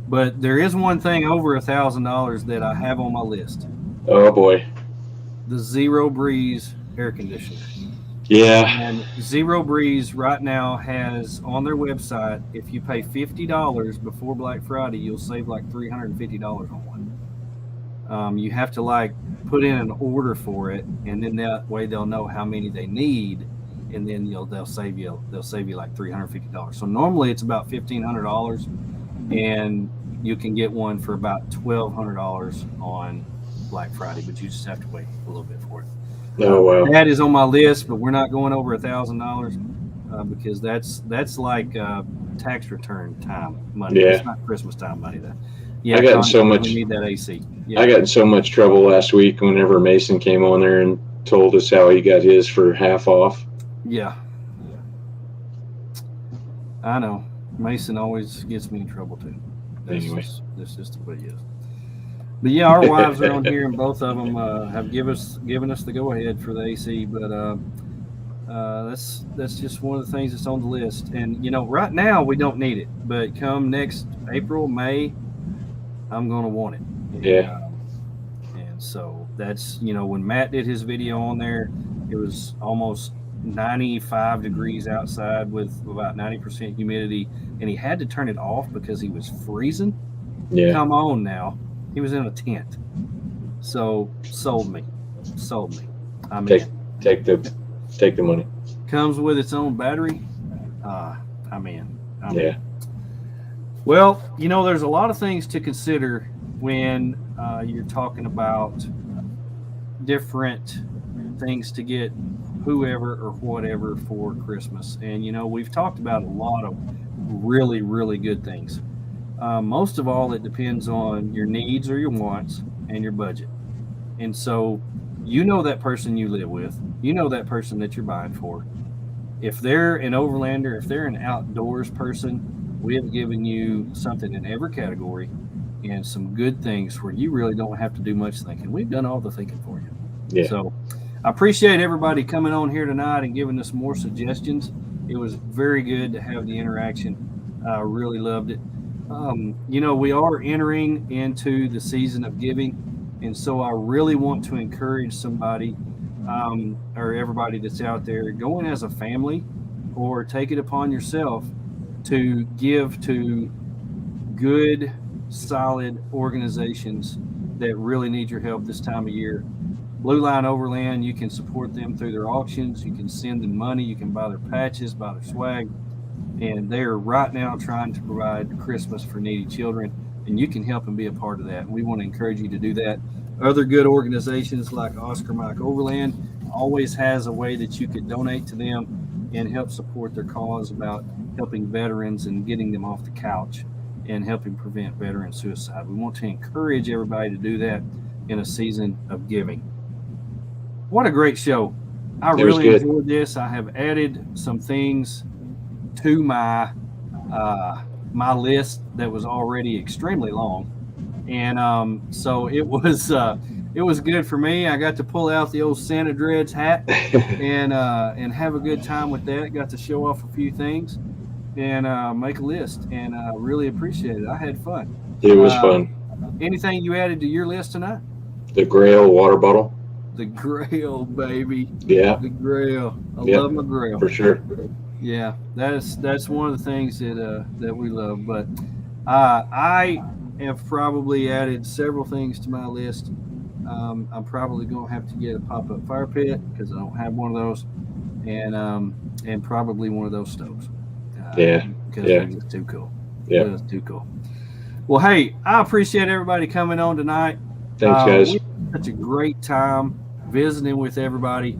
But there is one thing over $1,000 that I have on my list. Oh boy. The Zero Breeze air conditioner. Yeah. And Zero Breeze right now has on their website, if you pay $50 before Black Friday, you'll save like $350 on one. You have to put in an order for it, and then that way they'll know how many they need, and then they'll save you like $350. So normally it's about $1,500, and you can get one for about $1,200 on Black Friday, but you just have to wait a little bit for it. Oh wow. That is on my list, but we're not going over $1,000 because that's like tax return time money. Yeah. It's not Christmas time money though. Yeah, I got in so much. We need that AC. Yeah. I got in so much trouble last week whenever Mason came on there and told us how he got his for half off. Yeah. I know. Mason always gets me in trouble too. That's just the way it is. But yeah, our wives are on here, and both of them have given us the go ahead for the AC. But that's just one of the things that's on the list. And right now we don't need it, but come next April, May, I'm gonna want it. And so that's when Matt did his video on there, it was almost 95 degrees outside with about 90% humidity, and he had to turn it off because he was freezing. Yeah. Come on now. He was in a tent. So sold me. I mean, take the money. Comes with its own battery. I'm in. Yeah. Well, there's a lot of things to consider when you're talking about different things to get whoever or whatever for Christmas. And, we've talked about a lot of really, really good things. Most of all, it depends on your needs or your wants and your budget. And so, that person you live with, that person that you're buying for. If they're an overlander, if they're an outdoors person, we have given you something in every category and some good things where you really don't have to do much thinking. We've done all the thinking for you. Yeah. So I appreciate everybody coming on here tonight and giving us more suggestions. It was very good to have the interaction. I really loved it. We are entering into the season of giving, and so I really want to encourage somebody or everybody that's out there, go in as a family or take it upon yourself to give to good, solid organizations that really need your help this time of year. Blue Line Overland, you can support them through their auctions. You can send them money. You can buy their patches, buy their swag. And they're right now trying to provide Christmas for needy children. And you can help and be a part of that. And we want to encourage you to do that. Other good organizations like Oscar Mike Overland always has a way that you could donate to them and help support their cause about helping veterans and getting them off the couch and helping prevent veteran suicide. We want to encourage everybody to do that in a season of giving. What a great show. I really enjoyed this. I have added some things to my my list that was already extremely long. And so it was good for me. I got to pull out the old Santa Dreads hat and have a good time with that. Got to show off a few things and make a list, and I really appreciate it. I had fun. It was fun. Anything you added to your list tonight? The Grail water bottle. The Grail, baby. Yeah. The Grail. I love my Grail. For sure. Yeah, that's one of the things that we love. But I have probably added several things to my list. I'm probably going to have to get a pop-up fire pit because I don't have one of those, and probably one of those stoves. Because they're just too cool. Yeah, it's too cool. Well, hey, I appreciate everybody coming on tonight. Thanks, guys. We had such a great time visiting with everybody.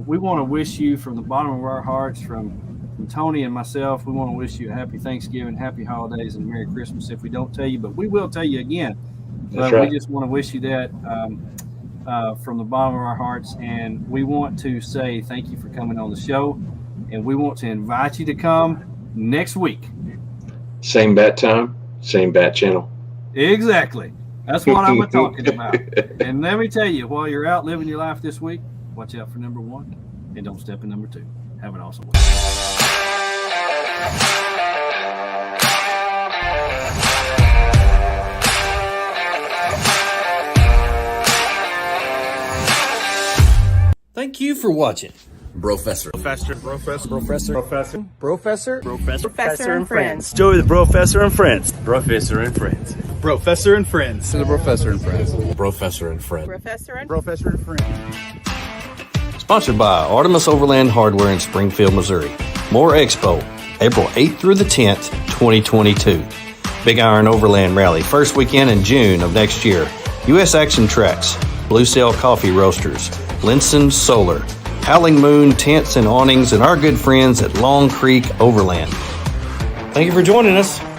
We want to wish you from the bottom of our hearts, from Tony and myself, we want to wish you a happy Thanksgiving, happy holidays, and Merry Christmas if we don't tell you, but we will tell you again. That's right. We just want to wish you that from the bottom of our hearts, and we want to say thank you for coming on the show, and we want to invite you to come next week. Same bat time, same bat channel. Exactly. That's what I'm talking about. And let me tell you, while you're out living your life this week, watch out for number 1 and don't step in number 2. Have an awesome week. Thank you for watching. BROfessor. Professor and Friends. Joey the BROfessor and Friends. BROfessor and Friends. BROfessor and Friends. The BROfessor and Friends. BROfessor and Friends. Professor and Friends. Sponsored by Artemis Overland Hardware in Springfield, Missouri. More Expo, April 8th through the 10th, 2022. Big Iron Overland Rally, first weekend in June of next year. U.S. Action Tracks, Blue Sail Coffee Roasters, Linson Solar, Howling Moon Tents and Awnings, and our good friends at Long Creek Overland. Thank you for joining us.